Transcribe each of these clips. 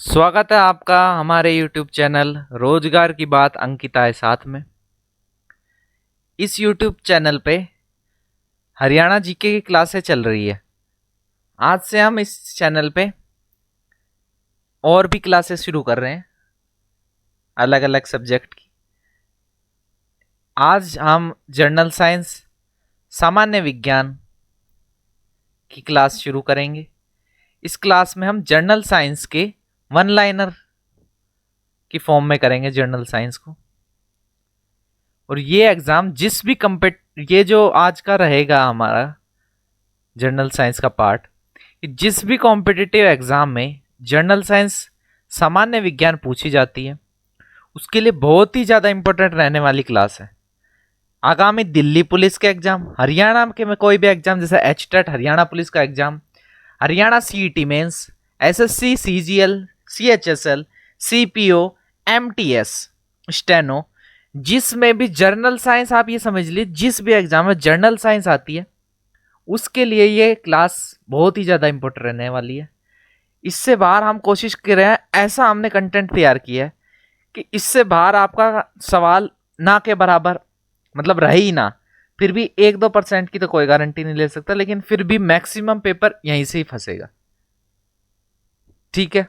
स्वागत है आपका हमारे YouTube चैनल रोजगार की बात अंकिता है साथ में। इस YouTube चैनल पे हरियाणा जीके की क्लासें चल रही है। आज से हम इस चैनल पे और भी क्लासेस शुरू कर रहे हैं अलग अलग सब्जेक्ट की। आज हम जर्नल साइंस सामान्य विज्ञान की क्लास शुरू करेंगे। इस क्लास में हम जर्नल साइंस के वन लाइनर की फॉर्म में करेंगे जर्नल साइंस को। और ये एग्जाम ये जो आज का रहेगा हमारा जर्नल साइंस का पार्ट, जिस भी कॉम्पिटिटिव एग्जाम में जर्नल साइंस सामान्य विज्ञान पूछी जाती है उसके लिए बहुत ही ज़्यादा इंपॉर्टेंट रहने वाली क्लास है। आगामी दिल्ली पुलिस के एग्जाम, हरियाणा के में कोई भी एग्जाम जैसे एचटेट हरियाणा पुलिस का exam, Haryana CET mains, SSC, CGL, CHSL, CPO, MTS, steno, जिसमें भी जर्नल साइंस, आप ये समझ लीजिए जिस भी एग्जाम में जर्नल साइंस आती है उसके लिए ये क्लास बहुत ही ज़्यादा इंपॉर्टेंट रहने वाली है। इससे बाहर हम कोशिश कर रहे हैं, ऐसा हमने कंटेंट तैयार किया है कि इससे बाहर आपका सवाल ना के बराबर मतलब रहे ही ना, फिर भी 1-2% की तो कोई गारंटी नहीं ले सकता, लेकिन फिर भी मैक्सिमम पेपर यहीं से ही फंसेगा। ठीक है,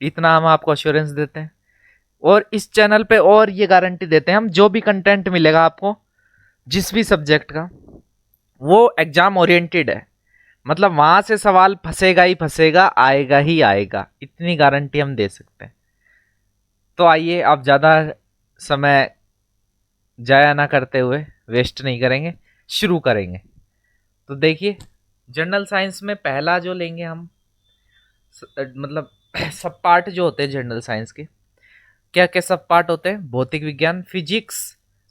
इतना हम आपको अश्योरेंस देते हैं। और इस चैनल पे और ये गारंटी देते हैं हम, जो भी कंटेंट मिलेगा आपको जिस भी सब्जेक्ट का, वो एग्जाम ओरिएंटेड है। मतलब वहां से सवाल फंसेगा ही फंसेगा, आएगा ही आएगा, इतनी गारंटी हम दे सकते हैं। तो आइए, आप ज़्यादा समय जाया ना करते हुए, वेस्ट नहीं करेंगे, शुरू करेंगे। तो देखिए, जनरल साइंस में पहला जो लेंगे हम मतलब सब पार्ट जो होते हैं जनरल साइंस के, क्या क्या सब पार्ट होते हैं? भौतिक विज्ञान, फिजिक्स,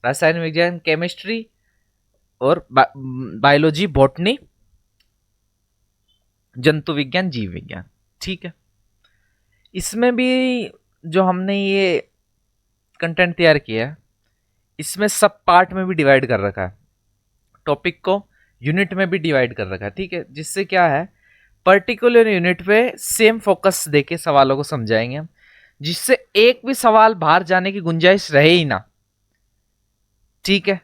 रसायन विज्ञान, केमिस्ट्री और बायोलॉजी, बॉटनी, जंतु विज्ञान, जीव विज्ञान। ठीक है, इसमें भी जो हमने ये कंटेंट तैयार किया है इसमें सब पार्ट में भी डिवाइड कर रखा है, टॉपिक को यूनिट में भी डिवाइड कर रखा है। ठीक है, जिससे क्या है, पर्टिकुलर यूनिट पे सेम फोकस देके सवालों को समझाएंगे हम, जिससे एक भी सवाल बाहर जाने की गुंजाइश रहे ही ना। ठीक है,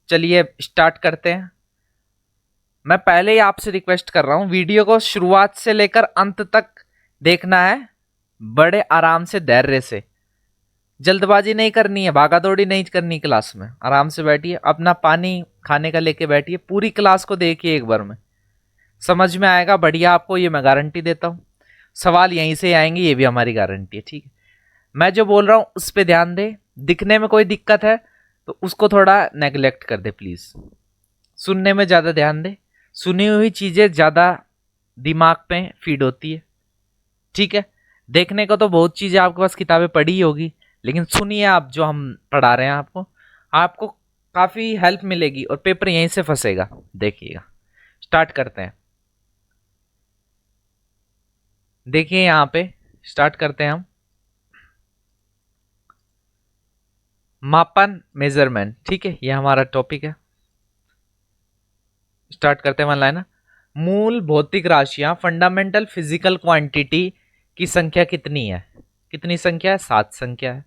चलिए स्टार्ट करते हैं। मैं पहले ही आपसे रिक्वेस्ट कर रहा हूं, वीडियो को शुरुआत से लेकर अंत तक देखना है, बड़े आराम से, धैर्य से। जल्दबाजी नहीं करनी है, भागा दौड़ी नहीं करनी, क्लास में आराम से बैठिए, अपना पानी खाने का लेके बैठिए, पूरी क्लास को देखिए एक बार में, समझ में आएगा बढ़िया आपको, ये मैं गारंटी देता हूँ। सवाल यहीं से आएंगे, ये भी हमारी गारंटी है। ठीक है, मैं जो बोल रहा हूँ उस पर ध्यान दे, दिखने में कोई दिक्कत है तो उसको थोड़ा नेग्लेक्ट कर दे प्लीज, सुनने में ज़्यादा ध्यान दे, सुनी हुई चीज़ें ज़्यादा दिमाग पे फीड होती है। ठीक है, देखने को तो बहुत चीज़ें आपके पास किताबें पढ़ी ही होगी, लेकिन सुनिए आप जो हम पढ़ा रहे हैं आपको, आपको काफ़ी हेल्प मिलेगी और पेपर यहीं से फंसेगा। देखिएगा, स्टार्ट करते हैं। देखिए यहाँ पे स्टार्ट करते हैं हम। मापन, मेजरमेंट। ठीक है, ये हमारा टॉपिक है। स्टार्ट करते हैं वन लाइन। मूल भौतिक राशियां, फंडामेंटल फिजिकल क्वांटिटी की संख्या कितनी है? कितनी संख्या है? 7 संख्या है।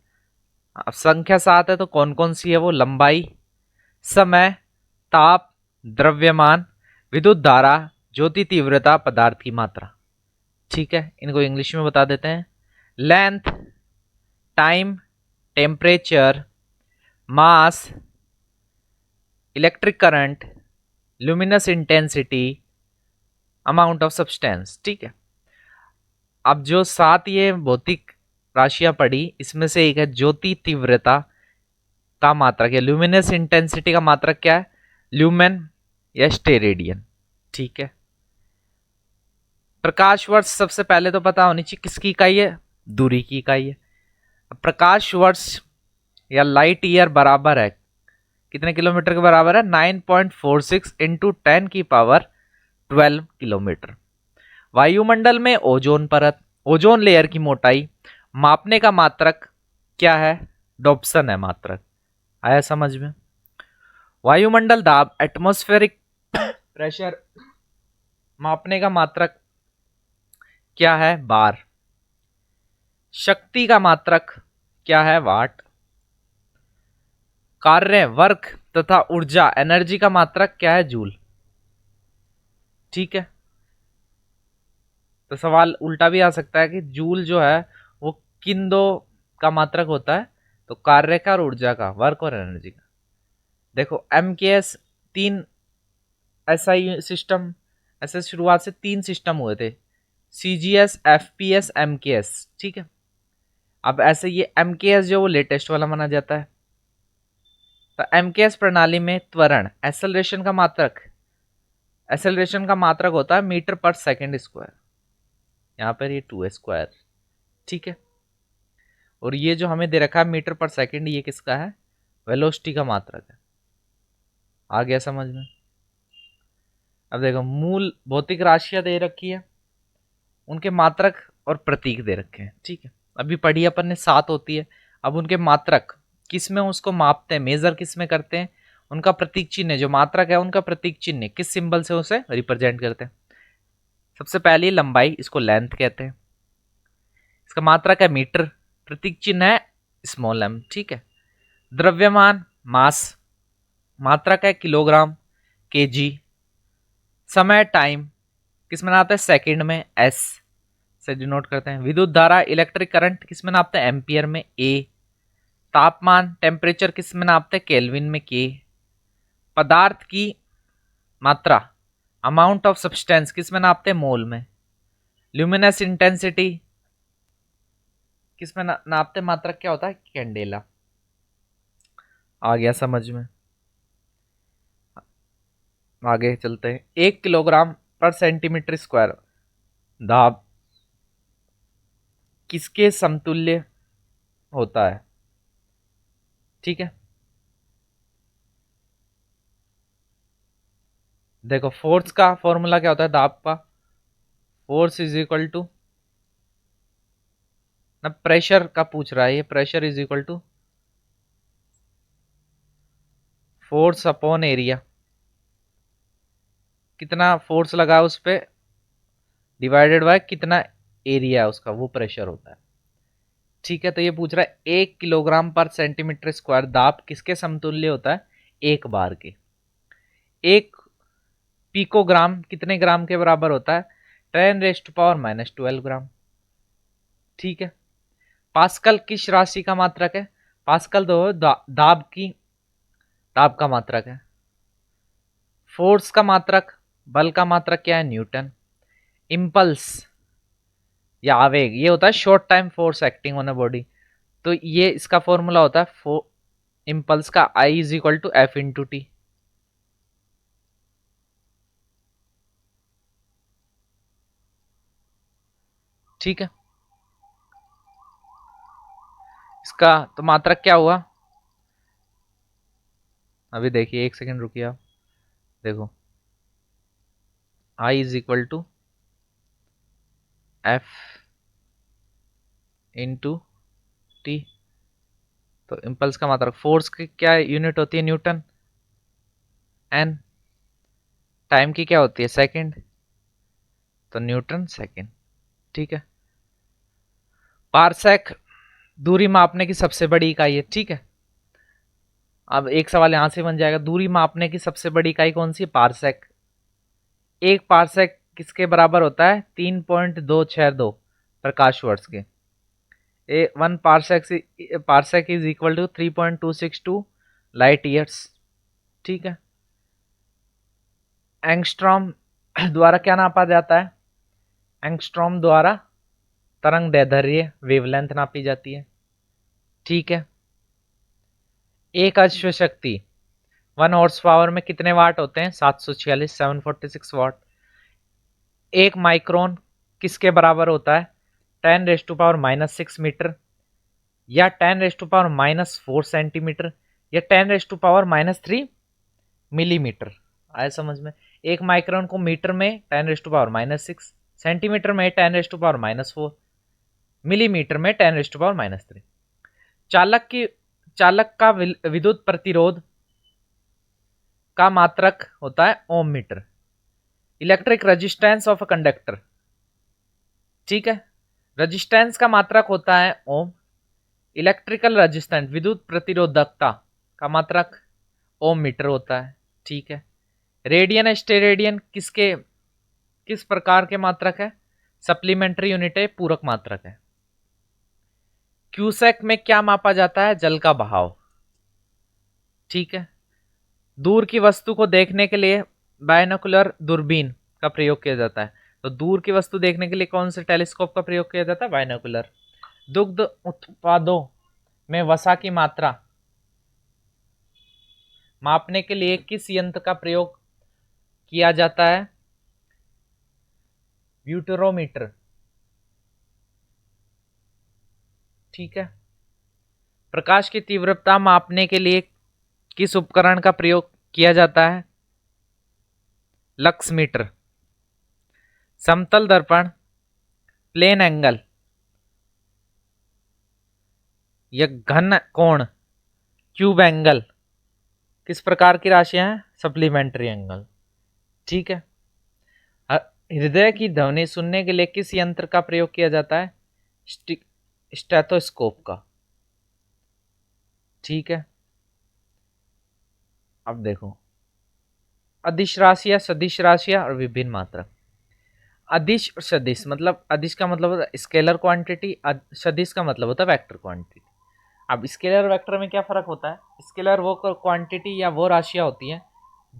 अब संख्या 7 है तो कौन कौन सी है वो? लंबाई, समय, ताप, द्रव्यमान, विद्युत धारा, ज्योति तीव्रता, पदार्थ की मात्रा। ठीक है, इनको इंग्लिश में बता देते हैं। Length, time, temperature, mass, electric current, luminous intensity, amount of substance. ठीक है, अब जो 7 ये भौतिक राशियां पड़ी, इसमें से एक है ज्योति तीव्रता का मात्रक, या ल्यूमिनस इंटेंसिटी का मात्रक क्या है? ल्यूमेन या स्टेरेडियन। ठीक है, प्रकाश वर्ष सबसे पहले तो पता होनी चाहिए किसकी इकाई है? दूरी की इकाई है। प्रकाश वर्ष या लाइट ईयर बराबर है कितने किलोमीटर के बराबर है? 9.46 इंटू 10 की पावर 12 किलोमीटर। वायुमंडल में ओजोन परत, ओजोन लेयर की मोटाई मापने का मात्रक क्या है? डॉप्सन है मात्रक। आया समझ में? वायुमंडल दाब, एटमॉस्फेरिक प्रेशर मापने का मात्रक क्या है? बार। शक्ति का मात्रक क्या है? वाट। कार्य, वर्क तथा ऊर्जा, एनर्जी का मात्रक क्या है? जूल। ठीक है, तो सवाल उल्टा भी आ सकता है कि जूल जो है वो किन दो का मात्रक होता है? तो कार्य का और ऊर्जा का, वर्क और एनर्जी का। देखो एमकेएस तीन, ऐसा ही सिस्टम, ऐसे शुरुआत से तीन सिस्टम हुए थे, सीजीएस, एफपीएस, एमकेएस। ठीक है, अब ऐसे ये एमकेएस जो वो लेटेस्ट वाला माना जाता है। तो एमकेएस प्रणाली में त्वरण, एसेलरेशन का मात्रक होता है मीटर पर सेकेंड स्क्वायर, यहाँ पर ये 2 स्क्वायर। ठीक है, और ये जो हमें दे रखा है मीटर पर सेकेंड, ये किसका है? वेलोसिटी का मात्रक है। आ गया समझ में? अब देखो, मूल भौतिक राशियां दे रखी है, उनके मात्रक और प्रतीक दे रखे हैं। ठीक है, अभी पढ़ी अपन ने 7 होती है। अब उनके मात्रक किस में उसको मापते हैं, मेजर किस में करते हैं, उनका प्रतीक चिन्ह, जो मात्रक है उनका प्रतीक चिन्ह किस सिंबल से उसे रिप्रेजेंट करते हैं? सबसे पहली लंबाई, इसको लेंथ कहते हैं। इसका मात्रक है मीटर, प्रतीक चिन्ह है स्मॉल एम। ठीक है, द्रव्यमान, मास, मात्रक है किलोग्राम, केजी। समय, टाइम, किस में नापते हैं? सेकंड में, एस से डिनोट करते हैं। विद्युत धारा, इलेक्ट्रिक करंट, किस में नापते हैं? एम्पियर में, ए। तापमान, टेम्परेचर, किस में नापते हैं? केल्विन में, के। पदार्थ की मात्रा, अमाउंट ऑफ सब्सटेंस, किस में नापते हैं? मोल में। ल्यूमिनस इंटेंसिटी, किस में नापते हैं? मात्रक क्या होता है? कैंडेला। आ गया समझ में? आगे चलते हैं। 1 किलोग्राम पर सेंटीमीटर स्क्वायर दाब किसके समतुल्य होता है? ठीक है, देखो फोर्स का फॉर्मूला क्या होता है? दाब का फोर्स इज इक्वल टू, ना प्रेशर का पूछ रहा है ये, pressure is equal to force upon area. कितना फोर्स लगा उस पर डिवाइडेड बाय कितना एरिया उसका, वो प्रेशर होता है। ठीक है, तो ये पूछ रहा है 1 किलोग्राम पर सेंटीमीटर स्क्वायर दाब किसके समतुल्य होता है? एक बार के। एक पिकोग्राम कितने ग्राम के बराबर होता है? 10⁻⁻12 ग्राम। ठीक है, पास्कल किस राशि का मात्रक है? पास्कल तो दाब का मात्रक है। फोर्स का मात्रक, बल का मात्रक क्या है? न्यूटन। इम्पल्स या आवेग, ये होता है short time force acting on a body, तो ये इसका फॉर्मूला होता है इम्पल्स का I is equal to F into T. ठीक है, इसका तो मात्रक क्या हुआ? अभी देखिए, एक सेकंड रुकिए आप। देखो, I is equal to F into T. तो इम्पल्स का मात्रक, फोर्स की क्या यूनिट होती है? न्यूटन। एन, टाइम की क्या होती है? सेकंड, तो न्यूटन सेकंड। ठीक है, पारसेक दूरी मापने की सबसे बड़ी इकाई है। ठीक है, अब एक सवाल यहां से बन जाएगा, दूरी मापने की सबसे बड़ी इकाई कौन सी है? पारसेक। एक पारसेक किसके बराबर होता है? 3.262 प्रकाश वर्ष के। One parsec is equal to 3.262 light years. ठीक है, एंगस्ट्रॉम द्वारा क्या नापा जाता है? एंगस्ट्रॉम द्वारा तरंग दैर्ध्य, वेवलेंथ नापी जाती है। ठीक है, एक अश्व शक्ति 1 हॉर्स पावर में कितने वाट होते हैं? 746, 746 वाट। एक माइक्रोन किसके बराबर होता है? 10⁻⁻6 मीटर, या 10⁻⁻4 सेंटीमीटर, या 10⁻⁻3 मिलीमीटर। आया समझ में? एक माइक्रोन को मीटर में 10⁻⁻6, सेंटीमीटर में 10⁻⁻4, मिलीमीटर में 10⁻⁻3। चालक का विद्युत प्रतिरोध का मात्रक होता है ohm metre. Electric resistance of a conductor, ठीक है, रजिस्टेंस का मात्रक होता है ओम। इलेक्ट्रिकल रेजिस्टेंस विद्युत प्रतिरोधकता का मात्रक ओम मीटर होता है। ठीक है। रेडियन स्टेरेडियन किस प्रकार के मात्रक है? सप्लीमेंट्री यूनिट है, पूरक मात्रक है। क्यूसेक में क्या मापा जाता है? जल का बहाव। ठीक है। दूर की वस्तु को देखने के लिए बायनोकुलर दूरबीन का प्रयोग किया जाता है। तो दूर की वस्तु देखने के लिए कौन से टेलीस्कोप का प्रयोग किया जाता है? बायनोकुलर। दुग्ध उत्पादों में वसा की मात्रा मापने के लिए किस यंत्र का प्रयोग किया जाता है? ब्यूटरोमीटर। ठीक है। प्रकाश की तीव्रता मापने के लिए किस उपकरण का प्रयोग किया जाता है? Lux meter. समतल दर्पण, प्लेन एंगल या घन कोण, क्यूब एंगल किस प्रकार की राशियां हैं? Supplementary angle. ठीक है। हृदय की ध्वनि सुनने के लिए किस यंत्र का प्रयोग किया जाता है? स्टेथोस्कोप का। ठीक है। अब देखो, अदिश राशियां, सदिश राशियां और विभिन्न मात्रक। अदिश और सदिश मतलब, अदिश का मतलब होता है स्केलर क्वांटिटी, सदिश का मतलब होता है वेक्टर क्वांटिटी। अब स्केलर वेक्टर में क्या फर्क होता है? स्केलर वो क्वांटिटी या वो राशियां होती हैं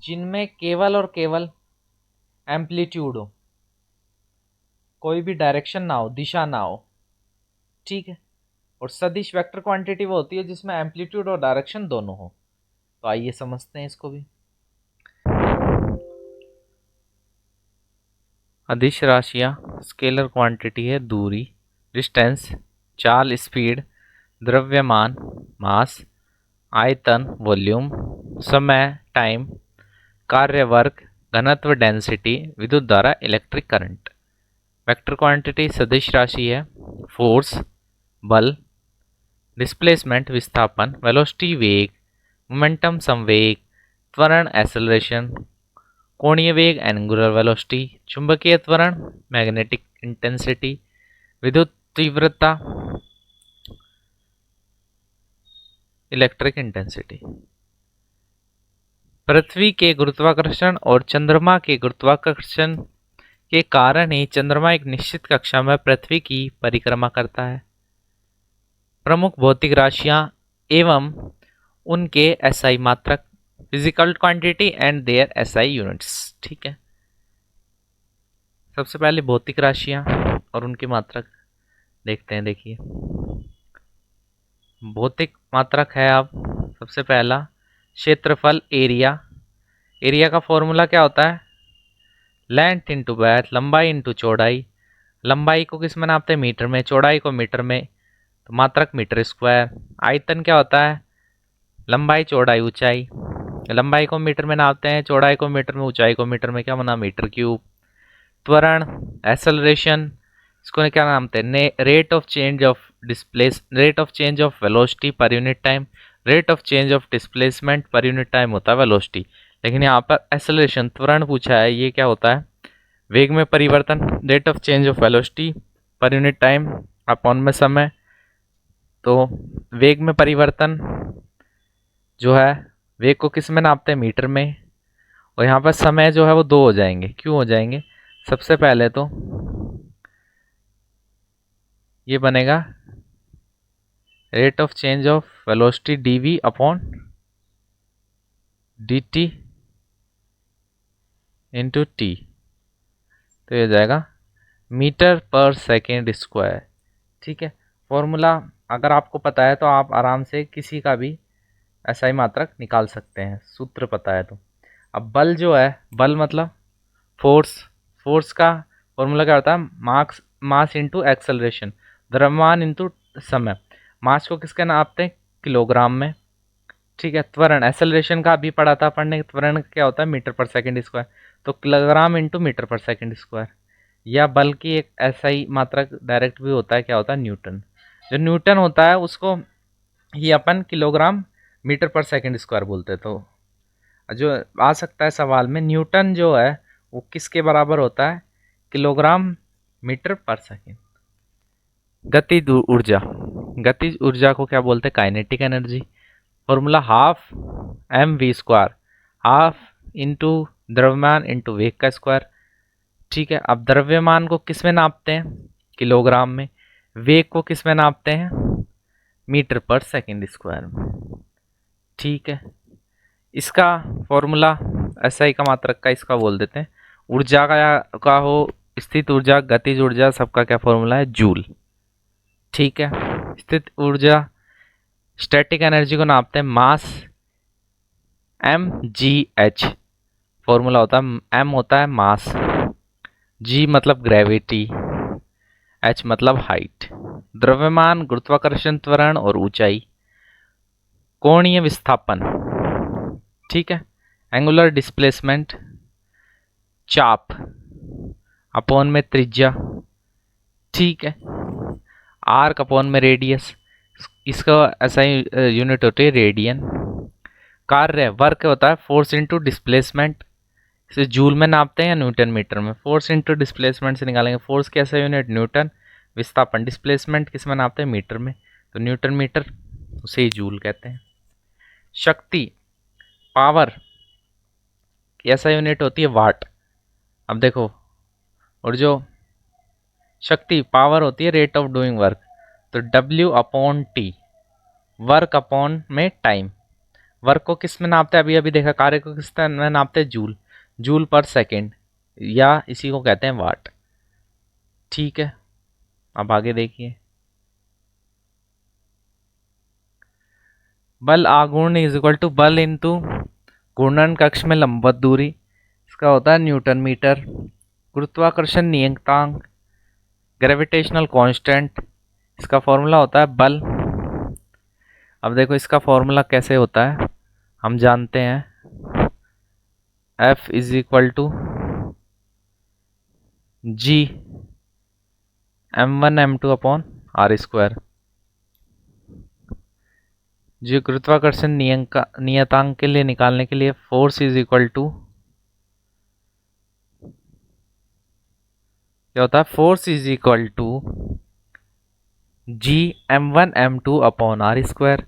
जिनमें केवल और केवल एम्पलीट्यूड हो, कोई भी डायरेक्शन ना हो, दिशा ना हो। ठीक है। और सदिश वेक्टर क्वांटिटी वो होती है जिसमें एम्पलीट्यूड और डायरेक्शन दोनों हो। तो आइए समझते हैं इसको भी। अदिश राशियां स्केलर क्वांटिटी है दूरी, डिस्टेंस, चाल स्पीड, द्रव्यमान मास, आयतन वॉल्यूम, समय टाइम, कार्य वर्क, घनत्व डेंसिटी, विद्युत धारा इलेक्ट्रिक करंट। वेक्टर क्वांटिटी सदिश राशि है फोर्स बल, डिस्प्लेसमेंट विस्थापन, वेलोसिटी वेग, मोमेंटम संवेग, त्वरण एक्सेलरेशन, कोणीय वेग एंगुलर वेलोसिटी, चुंबकीय त्वरण मैग्नेटिक इंटेंसिटी, विद्युत तीव्रता इलेक्ट्रिक इंटेंसिटी। पृथ्वी के गुरुत्वाकर्षण और चंद्रमा के गुरुत्वाकर्षण के कारण ही चंद्रमा एक निश्चित कक्षा में पृथ्वी की परिक्रमा करता है। प्रमुख भौतिक राशियां एवं उनके एसआई मात्रक, physical quantity and their SI units. ठीक है। सबसे पहले भौतिक राशियां और उनके मात्रक देखते हैं। देखिए, भौतिक मात्रक है अब सबसे पहला क्षेत्रफल, एरिया। एरिया का फॉर्मूला क्या होता है? लेंथ इंटू ब्रेथ, लंबाई इंटू चौड़ाई। लंबाई को किस में नापते हैं? मीटर में। चौड़ाई को मीटर में, तो मात्रक मीटर स्क्वायर। आयतन क्या होता है? लंबाई चौड़ाई ऊंचाई। लंबाई को मीटर में नापते हैं, चौड़ाई को मीटर में, ऊंचाई को मीटर में, क्या बना? Metre cube. त्वरण एक्सेलरेशन, इसको क्या नामते हैं? Rate of change of displace, rate of change of velocity per unit time. Rate of change of displacement per unit time होता है वेलोसिटी। लेकिन यहाँ पर एक्सेलरेशन त्वरण पूछा है, ये क्या होता है? वेग में परिवर्तन, rate of change of velocity per unit time upon में समय। तो वेग में परिवर्तन जो है, वेग को किस में नापते हैं? मीटर में। और यहाँ पर समय जो है वो दो हो जाएंगे। क्यों हो जाएंगे? सबसे पहले तो ये बनेगा rate of change of velocity dv upon dt into T. तो ये हो जाएगा मीटर पर सेकेंड स्क्वायर। ठीक है। फॉर्मूला अगर आपको पता है तो आप आराम से किसी का भी एसआई मात्रक निकाल सकते हैं, सूत्र पता है तो। अब बल जो है, बल मतलब फोर्स। फोर्स का फॉर्मूला क्या होता है? मास इंटू एक्सेलरेशन, द्रव्यमान इंटू समय। मास को किसके नापते हैं? किलोग्राम में। ठीक है। त्वरण एक्सेलरेशन का अभी पढ़ा था पढ़ने, त्वरण क्या होता है? मीटर पर सेकंड स्क्वायर। तो किलोग्राम इंटू मीटर पर सेकंड स्क्वायर। या बल की एक ऐसा ही मात्रक डायरेक्ट भी होता है, क्या होता है? न्यूटन। जो न्यूटन होता है उसको ही अपन किलोग्राम मीटर पर सेकंड स्क्वायर बोलते हैं। तो जो आ सकता है सवाल में, न्यूटन जो है वो किसके बराबर होता है? किलोग्राम मीटर पर सेकंड। गतिज ऊर्जा, गतिज ऊर्जा को क्या बोलते हैं? Kinetic energy. Formula half M V square, half into द्रव्यमान इंटू वेग का स्क्वायर। ठीक है, अब द्रव्यमान को किस में नापते हैं? किलोग्राम में। वेग को किस में नापते हैं? मीटर पर सेकंड स्क्वायर में। ठीक है, इसका फॉर्मूला SI का मात्रक का इसका बोल देते हैं। ऊर्जा का हो स्थित ऊर्जा, गतिज ऊर्जा, सबका क्या फॉर्मूला है? जूल। ठीक है, स्थित ऊर्जा स्टैटिक एनर्जी को नापते हैं मास mgh। फॉर्मूला होता है m होता है मास, g मतलब ग्रेविटी, h मतलब हाइट। द्रव्यमान, गुरुत्वाकर्षण त्वरण और ऊंचाई। कोणीय विस्थापन, ठीक है, एंगुलर डिस्प्लेसमेंट, चाप अपॉन में त्रिज्या, ठीक है, आर्क अपॉन में रेडियस, इसका ऐसा ही यूनिट होती है रेडियन। कार्य वर्क होता है फोर्स इंटू डिस्प्लेसमेंट, इसे जूल में नापते हैं या न्यूटन मीटर में? फोर्स इंटू डिस्प्लेसमेंट से निकालेंगे। फोर्स कैसा यूनिट? न्यूटन। विस्थापन डिस्प्लेसमेंट किस में नापते हैं? मीटर में, तो न्यूटन मीटर, उसे ही जूल कहते हैं। शक्ति पावर कैसा यूनिट होती है? वाट। अब देखो, और जो शक्ति पावर होती है रेट ऑफ डूइंग वर्क, तो W upon T, work upon में टाइम। वर्क को किस में नापते हैं? अभी अभी देखा, कार्य को किस में नापते हैं? जूल, जूल पर सेकेंड, या इसी को कहते हैं वाट। ठीक है, अब आगे देखिए। बल आघूर्ण इज इक्वल टू बल इंटू घूर्णन कक्ष में लंबवत दूरी, इसका होता है न्यूटन मीटर। गुरुत्वाकर्षण नियतांक ग्रेविटेशनल कांस्टेंट, इसका फॉर्मूला होता है बल। अब देखो इसका फॉर्मूला कैसे होता है, हम जानते हैं F is equal to G m1 m2 upon R square. जो गुरुत्वाकर्षण नियतांक के लिए निकालने के लिए फोर्स इज इक्वल टू क्या होता है? Force is equal to G m1 m2 upon R square.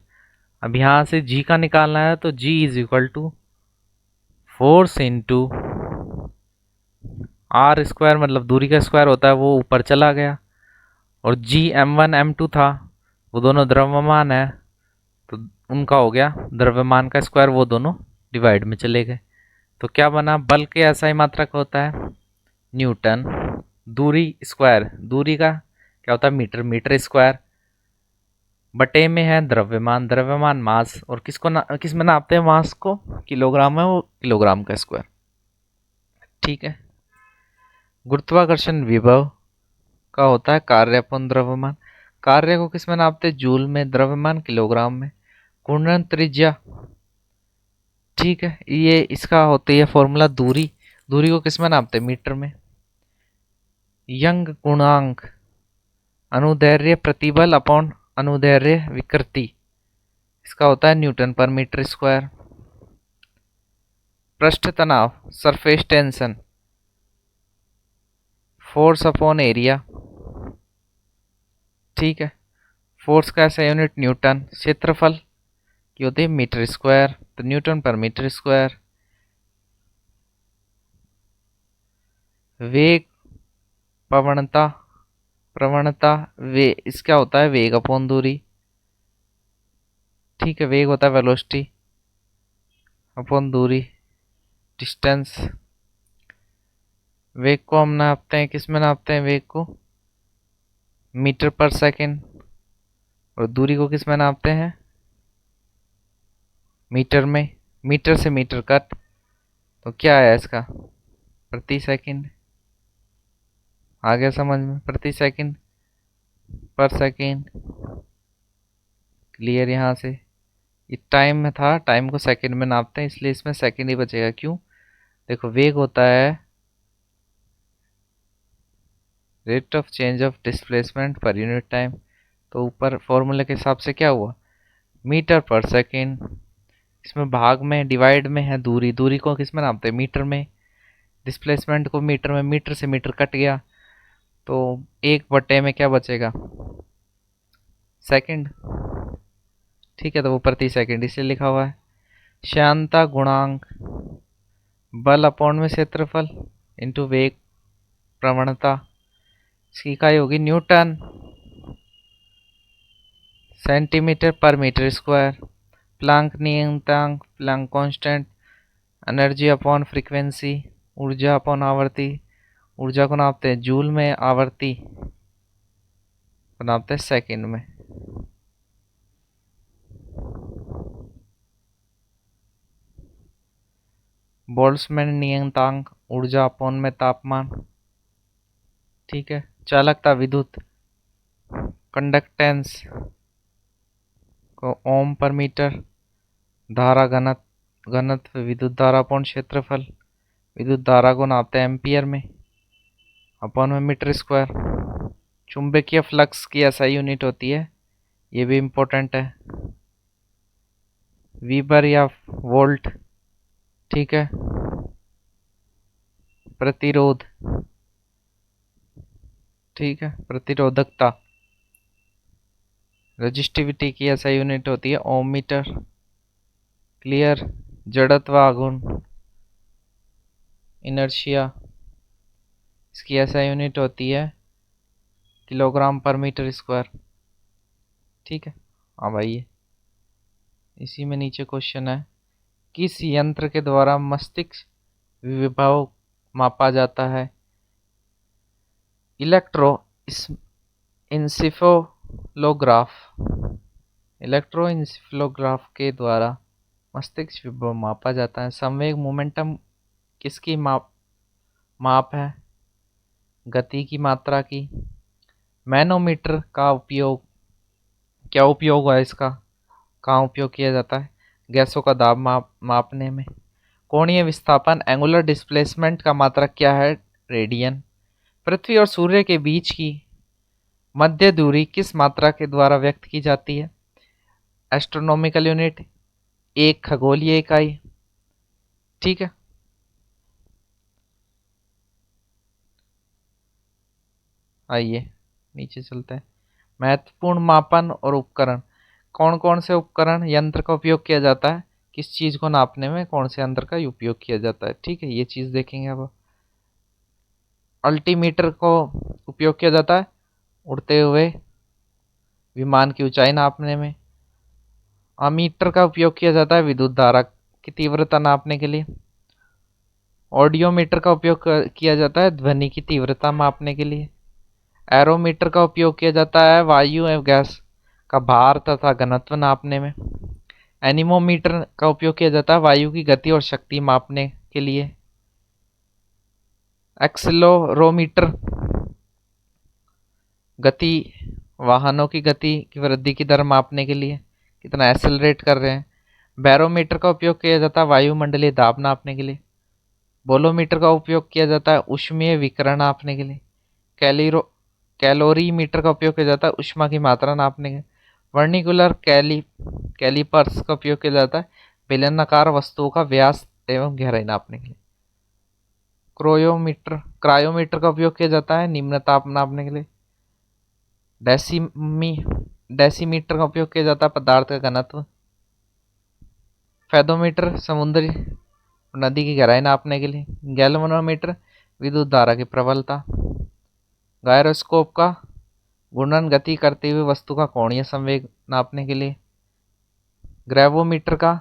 अब यहाँ से G का निकालना है, तो G is equal to force into R square, मतलब दूरी का स्क्वायर होता है, वो ऊपर चला गया। और G m1 m2 था, वो दोनों द्रव्यमान है, तो उनका हो गया द्रव्यमान का स्क्वायर, वो दोनों डिवाइड में चले गए। तो क्या बना? बल के ऐसा ही मात्रक होता है न्यूटन, दूरी स्क्वायर, दूरी का क्या होता है? मीटर, मीटर स्क्वायर, बटे में है द्रव्यमान, द्रव्यमान मास, और किस में नापते हैं मास को? किलोग्राम में, वो किलोग्राम का स्क्वायर। ठीक है, गुरुत्वाकर्षण विभव का होता है कार्य अपन द्रव्यमान, कार्य को किस में नापते हैं? जूल में, द्रव्यमान किलोग्राम में। घूर्णन त्रिज्या, ठीक है, ये इसका होती है फॉर्मूला दूरी, दूरी को किस में नापते हैं? मीटर में। यंग गुणांक अनुदैर्ध्य प्रतिबल अपॉन अनुदैर्ध्य विकृति, इसका होता है न्यूटन पर मीटर स्क्वायर। पृष्ठ तनाव surface tension, force upon area, ठीक है, फोर्स का ऐसा यूनिट न्यूटन। क्षेत्रफल की होती है मीटर स्क्वायर, तो न्यूटन पर मीटर स्क्वायर। वेग प्रवणता, प्रवणता वे इसका होता है वेग अपॉन दूरी, ठीक है, वेग होता है वेलोसिटी अपॉन दूरी, डिस्टेंस। वेग को हम नापते हैं, किस में नापते हैं वेग को? मीटर पर सेकेंड। और दूरी को किस में नापते हैं? मीटर में, मीटर से मीटर कट, तो क्या है इसका? प्रति सेकंड। आ गया समझ में? प्रति सेकंड, पर सेकंड, क्लियर। यहाँ से ये टाइम में था, टाइम को सेकंड में नापते हैं, इसलिए इसमें सेकंड ही बचेगा। क्यों? देखो वेग होता है rate of change of displacement per unit time, तो ऊपर फॉर्मूले के हिसाब से क्या हुआ? मीटर पर सेकंड। इसमें भाग में डिवाइड में है दूरी, दूरी को किस में नापते हैं? मीटर में। डिस्प्लेसमेंट को मीटर में, मीटर से मीटर कट गया, तो 1/में क्या बचेगा? सेकंड, ठीक है, तो वो प्रति सेकंड इसलिए लिखा हुआ है। श्यानता गुणांक बल अपॉन में क्षेत्रफल इंटू वेग प्रवणता, इसकी इकाई होगी न्यूटन सेंटीमीटर पर मीटर स्क्वायर। प्लांक नियतांक, Planck constant, energy upon frequency, ऊर्जा अपॉन आवर्ती, ऊर्जा को नापते हैं जूल में, आवर्ती को नापते हैं सेकंड में। बोल्ट्जमैन नियतांक, ऊर्जा अपॉन में तापमान, ठीक है। चालकता विद्युत कंडक्टेंस को ओम पर मीटर, धारा घनत्व विद्युत धारा अपॉन क्षेत्रफल, विद्युत धारा को नापते हैं एम्पियर में अपॉन में मीटर स्क्वायर। चुंबकीय फ्लक्स की एसआई यूनिट होती है, ये भी इम्पोर्टेंट है, वीबर या वोल्ट, ठीक है। प्रतिरोध, ठीक है, प्रतिरोधकता, रजिस्टिविटी की एसआई यूनिट होती है ओम मीटर। क्लियर। जड़त्व आघूर्ण, इनर्शिया, इसकी एसआई यूनिट होती है किलोग्राम पर मीटर स्क्वायर, ठीक है। अब आइए इसी में नीचे क्वेश्चन है, किस यंत्र के द्वारा मस्तिष्क विभव मापा जाता है? इलेक्ट्रो इंसेफेलोग्राफ, इलेक्ट्रो इंसेफेलोग्राफ के द्वारा मस्तिष्क विभव मापा जाता है। संवेग मोमेंटम किसकी माप है? गति की मात्रा की। मैनोमीटर का उपयोग, क्या उपयोग है इसका, कहाँ उपयोग किया जाता है? गैसों का दाब मापने में। कोणीय विस्थापन एंगुलर डिस्प्लेसमेंट का मात्रक क्या है? रेडियन। पृथ्वी और सूर्य के बीच की मध्य दूरी किस मात्रा के द्वारा व्यक्त की जाती है? एस्ट्रोनॉमिकल यूनिट, एक खगोलीय इकाई, ठीक है। आइए नीचे चलते हैं। महत्वपूर्ण मापन और उपकरण, कौन कौन से उपकरण यंत्र का उपयोग किया जाता है? किस चीज को नापने में कौन से यंत्र का उपयोग किया जाता है, ठीक है, ये चीज देखेंगे अब। अल्टीमीटर को उपयोग किया जाता है उड़ते हुए विमान की ऊंचाई नापने में। अमीटर का उपयोग किया जाता है विद्युत धारा की तीव्रता नापने के लिए। ऑडियोमीटर का उपयोग किया जाता है ध्वनि की तीव्रता मापने के लिए। एरोमीटर का उपयोग किया जाता है वायु एवं गैस का भार तथा घनत्व नापने में। एनीमोमीटर का उपयोग किया जाता है वायु की गति और शक्ति मापने के लिए। एक्सेलेरोमीटर गति, वाहनों की गति की वृद्धि की दर मापने के लिए, कितना एक्सेलरेट कर रहे हैं। बैरोमीटर का उपयोग किया जाता है वायुमंडलीय दाब नापने के लिए। बोलोमीटर का उपयोग किया जाता है ऊष्मीय विकिरण नापने के लिए। कैलोरीमीटर का उपयोग किया जाता है ऊष्मा की मात्रा नापने के लिए। वर्निकुलर कैलिपर्स का उपयोग किया जाता है बेलनाकार वस्तुओं का व्यास एवं गहराई नापने के लिए। क्रायोमीटर का उपयोग किया जाता है निम्न ताप नापने के लिए। डेसीमीटर का उपयोग किया जाता है पदार्थ का घनत्व। फेदोमीटर समुद्री नदी की गहराई नापने के लिए। गैल्वेनोमीटर विद्युत धारा की प्रबलता। गायरोस्कोप का घूर्णन गति करते हुए वस्तु का कोणीय संवेग नापने के लिए। ग्रेवोमीटर का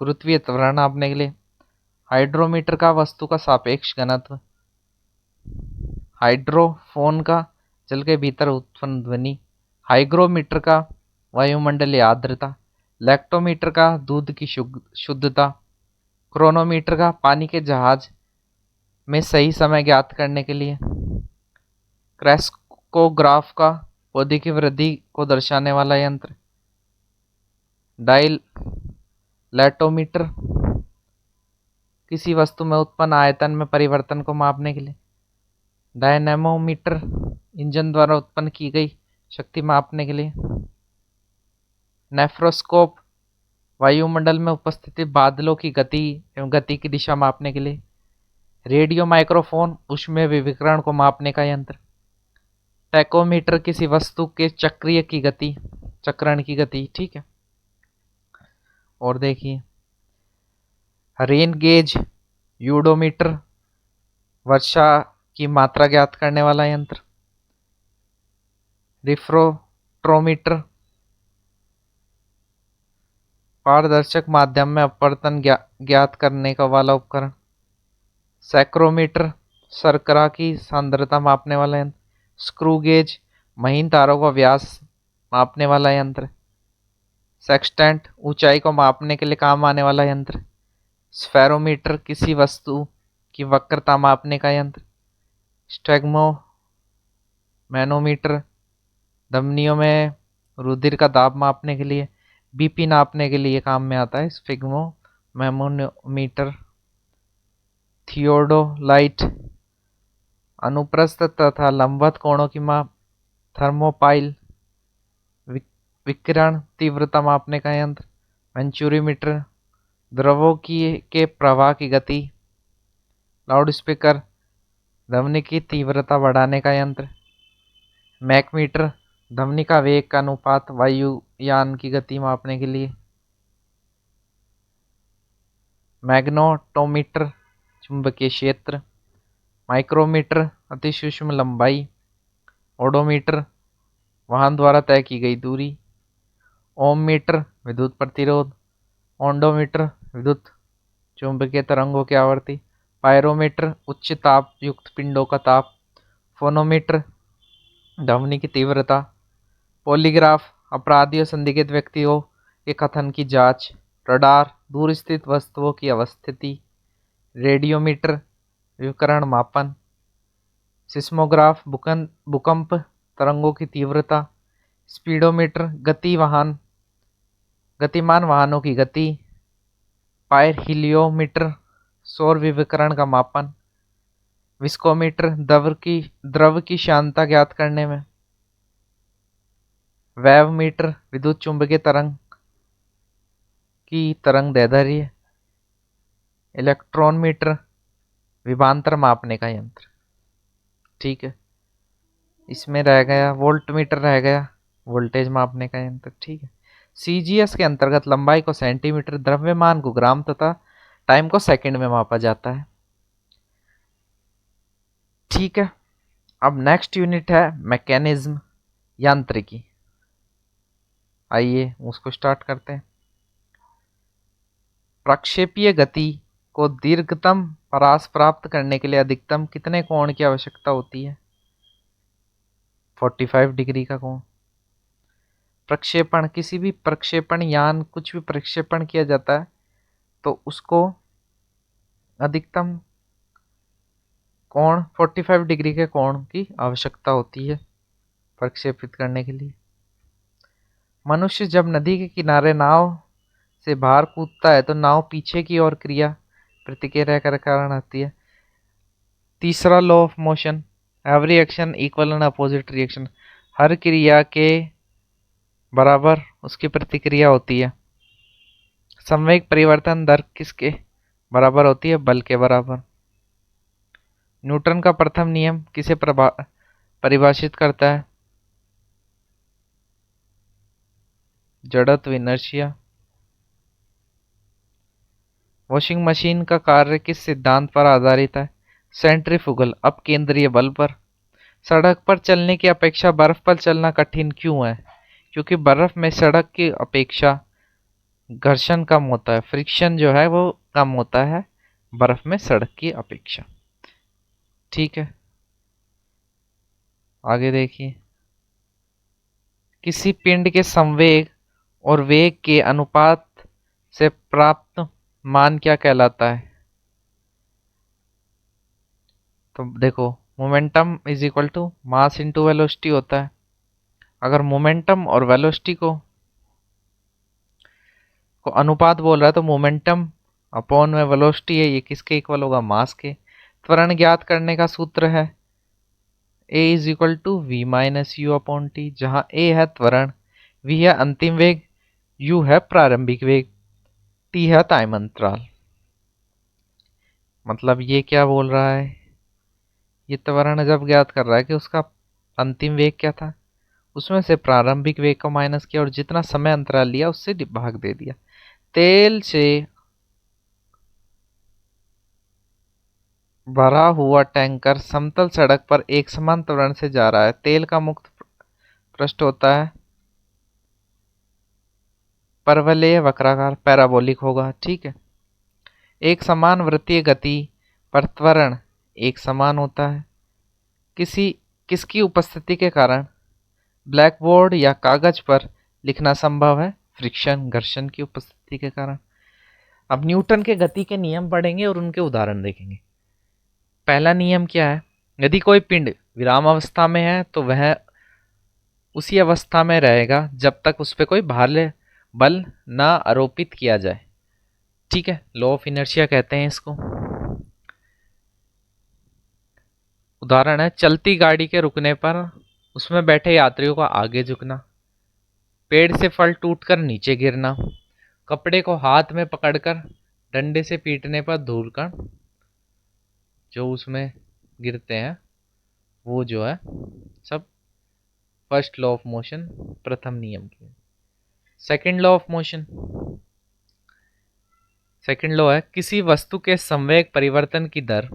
गुरुत्वीय त्वरण नापने के लिए। हाइड्रोमीटर का वस्तु का सापेक्ष घनत्व। हाइड्रोफोन का जल के भीतर उत्पन्न ध्वनि। हाइग्रोमीटर का वायुमंडलीय आर्द्रता। लैक्टोमीटर का दूध की शुद्धता। क्रोनोमीटर का पानी के जहाज में सही समय ज्ञात करने के लिए। क्रेस्कोग्राफ का पौधे की वृद्धि को दर्शाने वाला यंत्र। डायलैटोमीटर किसी वस्तु में उत्पन्न आयतन में परिवर्तन को मापने के लिए। डायनेमोमीटर इंजन द्वारा उत्पन्न की गई शक्ति मापने के लिए। नेफ्रोस्कोप वायुमंडल में उपस्थित बादलों की गति एवं गति की दिशा मापने के लिए। रेडियो माइक्रोफोन ऊष्मीय विकिरण को मापने का यंत्र। टैकोमीटर किसी वस्तु के चक्रीय की गति, चक्रण की गति, ठीक है। और देखिए रेन गेज, यूडोमीटर वर्षा की मात्रा ज्ञात करने वाला यंत्र, रिफ्रोट्रोमीटर पारदर्शक माध्यम में अपवर्तन ज्ञात करने का वाला उपकरण, सैक्रोमीटर शर्करा की सांद्रता मापने वाला यंत्र, स्क्रू गेज महीन तारों का व्यास मापने वाला यंत्र, सेक्सटेंट ऊंचाई को मापने के लिए काम आने वाला यंत्र, स्फेरोमीटर किसी वस्तु की वक्रता मापने का यंत्र, स्टेग्मो मैनोमीटर धमनियों में रुधिर का दाब मापने के लिए, बीपी नापने के लिए काम में आता है स्फिग्मो मैनोमीटर, थियोडोलाइट अनुप्रस्थ तथा लंबवत कोणों की माप, थर्मोपाइल विकिरण तीव्रता मापने का यंत्र, वेंचुरीमीटर द्रवों की के प्रवाह की गति, लाउडस्पीकर ध्वनि की तीव्रता बढ़ाने का यंत्र, मैकमीटर ध्वनि का वेग का अनुपात वायुयान की गति मापने के लिए, मैग्नेटोमीटर चुंबकीय क्षेत्र, माइक्रोमीटर अति सूक्ष्म लंबाई, ओडोमीटर वाहन द्वारा तय की गई दूरी, ओम मीटर विद्युत प्रतिरोध, ओंडोमीटर विद्युत चुंबकीय तरंगों की आवृत्ति, पायरोमीटर उच्च ताप युक्त पिंडों का ताप, फोनोमीटर ध्वनि की तीव्रता, पॉलीग्राफ अपराधियों संदिग्ध व्यक्तियों के कथन की जांच, रडार दूर स्थित वस्तुओं की अवस्थिति, रेडियोमीटर विकिरण मापन, सिस्मोग्राफ भूकंप तरंगों की तीव्रता, स्पीडोमीटर गतिमान वाहनों की गति, पायरहिलियोमीटर सौर विकिरण का मापन, विस्कोमीटर द्रव की श्यानता ज्ञात करने में, वेव मीटर विद्युत चुंबकीय तरंग की तरंग दैर्ध्य, इलेक्ट्रॉन मीटर विभवांतर मापने का यंत्र, ठीक है। इसमें रह गया वोल्ट मीटर, रह गया वोल्टेज मापने का यंत्र, ठीक है। सीजीएस के अंतर्गत लंबाई को सेंटीमीटर, द्रव्यमान को ग्राम तथा टाइम को सेकंड में मापा जाता है, ठीक है। अब नेक्स्ट यूनिट है मैकेनिज्म, यांत्रिकी। आइए उसको स्टार्ट करते हैं। प्रक्षेपीय गति को दीर्घतम परास प्राप्त करने के लिए अधिकतम कितने कोण की आवश्यकता होती है? 45 डिग्री का कोण। प्रक्षेपण, किसी भी प्रक्षेपण यान कुछ भी प्रक्षेपण किया जाता है तो उसको अधिकतम कोण 45 डिग्री के कोण की आवश्यकता होती है प्रक्षेपित करने के लिए। मनुष्य जब नदी के किनारे नाव से बाहर कूदता है तो नाव पीछे की ओर क्रिया प्रतिक्रिया का कारण आती है। तीसरा law of motion, every action equal and opposite reaction, हर क्रिया के बराबर उसकी प्रतिक्रिया होती है। संवेग परिवर्तन दर किसके बराबर होती है? बल के बराबर। न्यूटन का प्रथम नियम किसे परिभाषित करता है? जड़त्व, इनर्शिया। वॉशिंग मशीन का कार्य किस सिद्धांत पर आधारित है? सेंट्रीफ्यूगल, अपकेंद्रीय बल पर। सड़क पर चलने की अपेक्षा बर्फ पर चलना कठिन क्यों है? क्योंकि बर्फ में सड़क की अपेक्षा घर्षण कम होता है, फ्रिक्शन जो है वो कम होता है बर्फ में सड़क की अपेक्षा, ठीक है। आगे देखिए, किसी पिंड के संवेग और वेग के अनुपात से प्राप्त मान क्या कहलाता है? तो देखो, momentum is equal to mass into velocity होता है। अगर मोमेंटम और वेलोसिटी को अनुपात बोल रहा है तो मोमेंटम अपॉन में वेलोसिटी है, ये किसके इक्वल होगा? मास के। त्वरण ज्ञात करने का सूत्र है a is equal to V minus U upon T, जहां a है त्वरण, v है अंतिम वेग, u है प्रारंभिक वेग, t है टाइम अंतराल। मतलब ये क्या बोल रहा है? ये त्वरण जब ज्ञात कर रहा है कि उसका अंतिम वेग क्या था, उसमें से प्रारंभिक वेग को माइनस किया और जितना समय अंतराल लिया उससे भाग दे दिया। तेल से भरा हुआ टैंकर समतल सड़क पर एक समान त्वरण से जा रहा है। तेल का मुक्त पृष्ठ होता है परवलय वक्राकार, पैराबोलिक होगा। ठीक है। एक समान वृत्तीय गति पर त्वरण एक समान होता है। किसी किसकी उपस्थिति के कारण ब्लैकबोर्ड या कागज पर लिखना संभव है? फ्रिक्शन, घर्षण की उपस्थिति के कारण। अब न्यूटन के गति के नियम पढ़ेंगे और उनके उदाहरण देखेंगे। पहला नियम क्या है, यदि कोई पिंड विराम अवस्था में है तो वह उसी अवस्था में रहेगा जब तक उस पर कोई भार बल न आरोपित किया जाए। ठीक है, लॉ ऑफ इनर्शिया कहते हैं इसको। उदाहरण है, चलती गाड़ी के रुकने पर उसमें बैठे यात्रियों का आगे झुकना, पेड़ से फल टूटकर नीचे गिरना, कपड़े को हाथ में पकड़कर डंडे से पीटने पर धूलकण जो उसमें गिरते हैं वो जो है सब फर्स्ट लॉ ऑफ मोशन, प्रथम नियम की। Second law of motion, second law है, किसी वस्तु के संवेग परिवर्तन की दर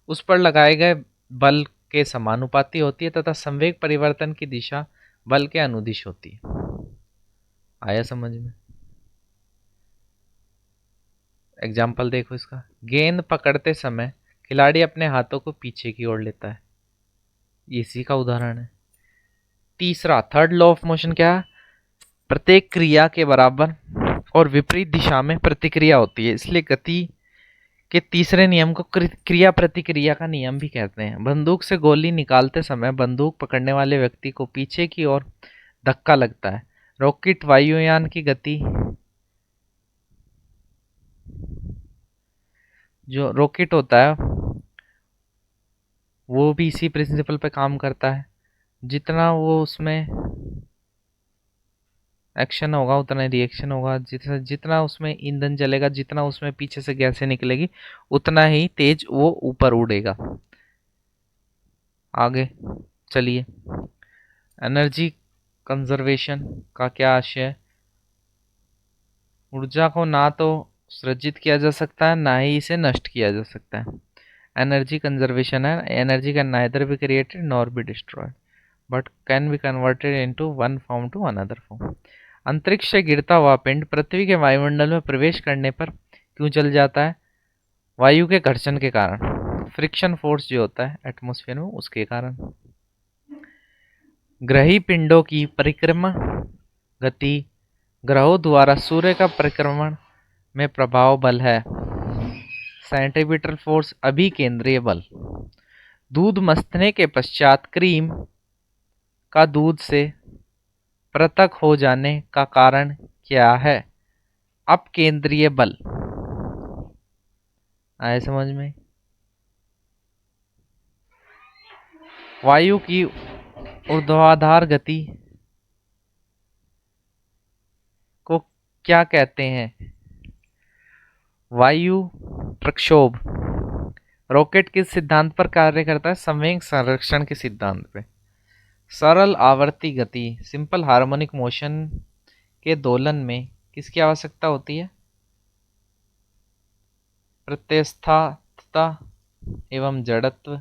उस पर लगाए गए बल के समानुपाती होती है तथा संवेग परिवर्तन की दिशा बल के अनुदिश होती है। आया समझ में? एग्जाम्पल देखो इसका, गेंद पकड़ते समय खिलाड़ी अपने हाथों को पीछे की ओर लेता है, इसी का उदाहरण है। तीसरा, थर्ड लॉ ऑफ मोशन क्या है, प्रत्येक क्रिया के बराबर और विपरीत दिशा में प्रतिक्रिया होती है, इसलिए गति के तीसरे नियम को क्रिया प्रतिक्रिया का नियम भी कहते हैं। बंदूक से गोली निकालते समय बंदूक पकड़ने वाले व्यक्ति को पीछे की ओर धक्का लगता है। रॉकेट वायुयान की गति, जो रॉकेट होता है वो भी इसी प्रिंसिपल पे काम करता है, जितना वो उसमें एक्शन होगा उतना रिएक्शन होगा, जितना उसमें ईंधन जलेगा, जितना उसमें पीछे से गैसें निकलेगी उतना ही तेज वो ऊपर उड़ेगा। आगे चलिए, एनर्जी कंजर्वेशन का क्या आशय है, ऊर्जा को ना तो सृजित किया जा सकता है ना ही इसे नष्ट किया जा सकता है। एनर्जी कंजर्वेशन है, energy can neither be created nor be destroyed but can be converted into one form to another form. अंतरिक्ष से गिरता हुआ पिंड पृथ्वी के वायुमंडल में प्रवेश करने पर क्यों जल जाता है? वायु के घर्षण के कारण, फ्रिक्शन फोर्स जो होता है एटमॉस्फेयर में उसके कारण। ग्रही पिंडों की परिक्रमा गति ग्रहों द्वारा सूर्य का परिक्रमण में प्रभाव बल है, सेंट्रीपिटल फोर्स, अभिकेंद्रीय बल। दूध मथने के पश्चात क्रीम का दूध से पृथक हो जाने का कारण क्या है? अपकेंद्रीय बल। आए समझ में? वायु की ऊर्ध्वाधर गति को क्या कहते हैं? वायु प्रक्षोभ। रॉकेट किस सिद्धांत पर कार्य करता है? संवेग संरक्षण के सिद्धांत पे। सरल आवर्ती गति, सिंपल हार्मोनिक मोशन के दोलन में किसकी आवश्यकता होती है? प्रत्यस्थता एवं जड़त्व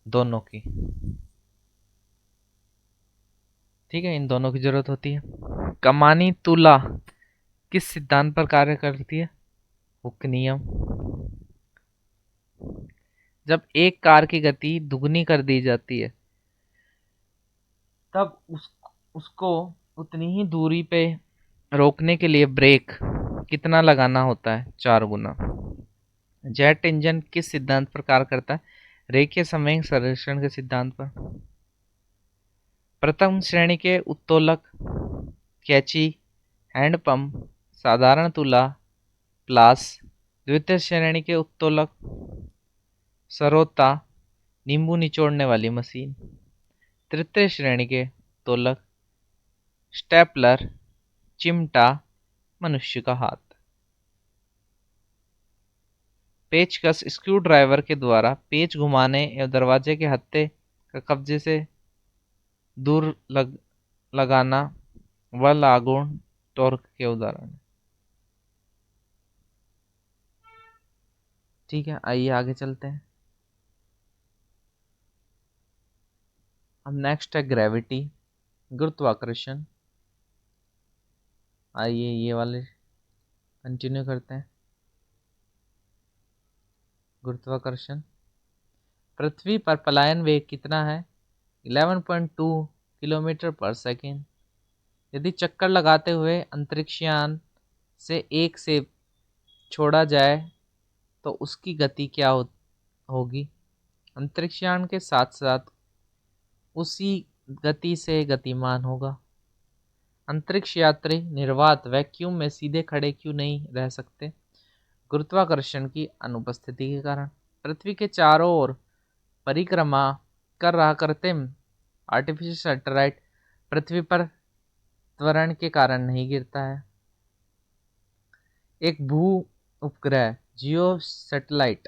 दोनों की। ठीक है, इन दोनों की जरूरत होती है। कमानी तुला किस सिद्धांत पर कार्य करती है? हुक नियम। जब एक कार की गति दुगनी कर दी जाती है तब उसको उतनी ही दूरी पे रोकने के लिए ब्रेक कितना लगाना होता है? 4 गुना। जेट इंजन किस सिद्धांत पर कार्य करता है? रेखीय संवेग संरक्षण के सिद्धांत पर। प्रथम श्रेणी के उत्तोलक कैची, हैंडपंप, साधारण तुला, प्लास। द्वितीय श्रेणी के उत्तोलक सरोता, नींबू निचोड़ने वाली मशीन। तृतीय श्रेणी के तोलक स्टेपलर, चिमटा, मनुष्य का हाथ। पेचकस स्क्रू ड्राइवर के द्वारा पेच घुमाने एवं दरवाजे के हत्थे का कब्जे से दूर लगाना व लागू टॉर्क के उदाहरण हैं। ठीक है, आइए आगे चलते हैं। अब नेक्स्ट है ग्रेविटी, गुरुत्वाकर्षण। आइए ये वाले कंटिन्यू करते हैं। गुरुत्वाकर्षण, पृथ्वी पर पलायन वेग कितना है? 11.2 किलोमीटर पर सेकेंड। यदि चक्कर लगाते हुए अंतरिक्षयान से एक से छोड़ा जाए तो उसकी गति क्या होगी? अंतरिक्षयान के साथ साथ उसी गति से गतिमान होगा। अंतरिक्ष यात्री निर्वात वैक्यूम में सीधे खड़े क्यों नहीं रह सकते? गुरुत्वाकर्षण की अनुपस्थिति के कारण। पृथ्वी के चारों ओर परिक्रमा कर रहा कृत्रिम आर्टिफिशियल सैटेलाइट पृथ्वी पर त्वरण के कारण नहीं गिरता है। एक भू उपग्रह जियो सैटेलाइट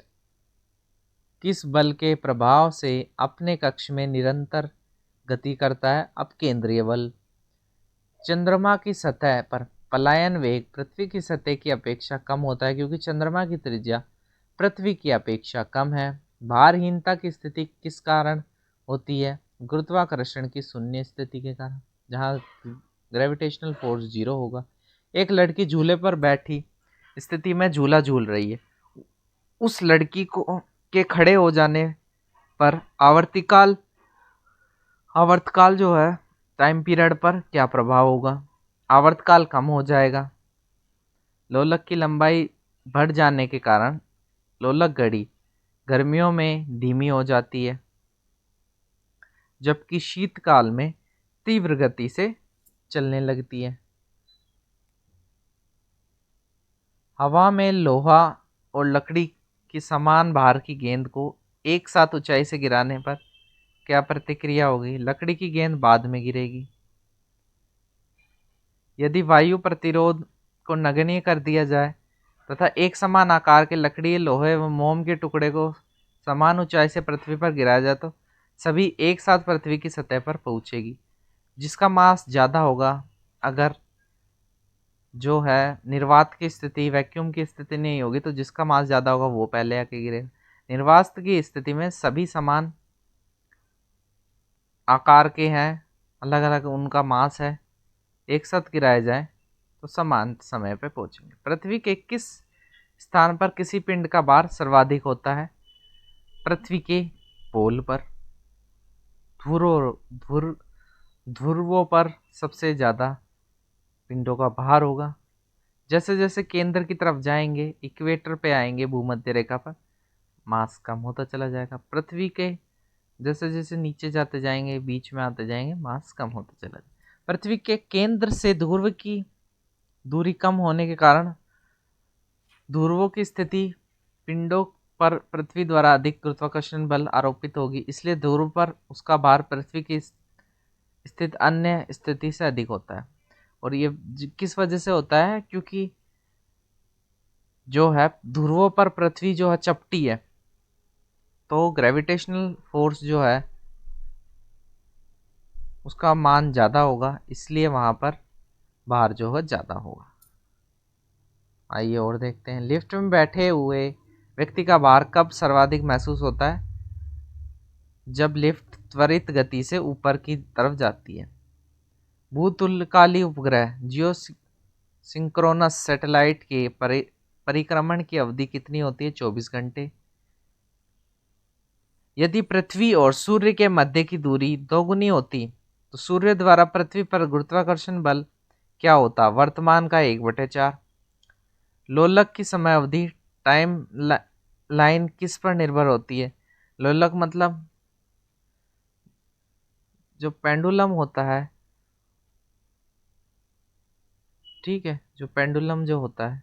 किस बल के प्रभाव से अपने कक्ष में निरंतर गति करता है? अपकेंद्रीय बल। चंद्रमा की सतह पर पलायन वेग पृथ्वी की सतह की अपेक्षा कम होता है क्योंकि चंद्रमा की त्रिज्या पृथ्वी की अपेक्षा कम है। भारहीनता की स्थिति किस कारण होती है? गुरुत्वाकर्षण की शून्य स्थिति के कारण, जहाँ ग्रेविटेशनल फोर्स जीरो होगा। एक लड़की झूले पर बैठी स्थिति में झूला झूल रही है। उस लड़की को के खड़े हो जाने पर आवर्तकाल जो है टाइम पीरियड पर क्या प्रभाव होगा? आवर्तकाल कम हो जाएगा। लोलक की लंबाई बढ़ जाने के कारण लोलक घड़ी गर्मियों में धीमी हो जाती है, जबकि शीतकाल में तीव्र गति से चलने लगती है। हवा में लोहा और लकड़ी की समान भार की गेंद को एक साथ ऊंचाई से गिराने पर क्या प्रतिक्रिया होगी? लकड़ी की गेंद बाद में गिरेगी। यदि वायु प्रतिरोध को नगण्य कर दिया जाए तथा एक समान आकार के लकड़ी, लोहे व मोम के टुकड़े को समान ऊंचाई से पृथ्वी पर गिराया जाए तो सभी एक साथ पृथ्वी की सतह पर पहुंचेगी। जिसका मास ज़्यादा होगा, अगर जो है निर्वात की स्थिति वैक्यूम की स्थिति नहीं होगी तो जिसका मास ज़्यादा होगा वो पहले आके गिरेगा। निर्वात की स्थिति में सभी समान आकार के हैं, अलग अलग उनका मास है, एक साथ गिराए जाए तो समान समय पे पहुंचेंगे। पृथ्वी के किस स्थान पर किसी पिंड का भार सर्वाधिक होता है? पृथ्वी के पोल पर। ध्रुवों पर सबसे ज़्यादा पिंडों का भार होगा। जैसे जैसे केंद्र की तरफ जाएंगे, इक्वेटर पे आएंगे, भूमध्य रेखा पर, मास कम होता चला जाएगा। पृथ्वी के जैसे जैसे नीचे जाते जाएंगे, बीच में आते जाएंगे, मास कम होता चला जाएगा। पृथ्वी के केंद्र से ध्रुव की दूरी कम होने के कारण ध्रुवों की स्थिति पिंडों पर पृथ्वी द्वारा अधिक गुरुत्वाकर्षण बल आरोपित होगी, इसलिए ध्रुव पर उसका भार पृथ्वी की स्थित अन्य स्थिति से अधिक होता है। और ये किस वजह से होता है? क्योंकि जो है ध्रुवों पर पृथ्वी जो है चपटी है, तो ग्रेविटेशनल फोर्स जो है उसका मान ज़्यादा होगा, इसलिए वहाँ पर भार जो है ज़्यादा होगा। आइए और देखते हैं। लिफ्ट में बैठे हुए व्यक्ति का भार कब सर्वाधिक महसूस होता है? जब लिफ्ट त्वरित गति से ऊपर की तरफ जाती है। भूतुल्यकाली उपग्रह जियो सिंक्रोनस सैटेलाइट के परिक्रमण की अवधि कितनी होती है? 24 घंटे। यदि पृथ्वी और सूर्य के मध्य की दूरी दोगुनी होती तो सूर्य द्वारा पृथ्वी पर गुरुत्वाकर्षण बल क्या होता? वर्तमान का 1/4। लोलक की समय अवधि टाइम लाइन किस पर निर्भर होती है? लोलक मतलब जो पेंडुलम होता है, ठीक है, जो पेंडुलम जो होता है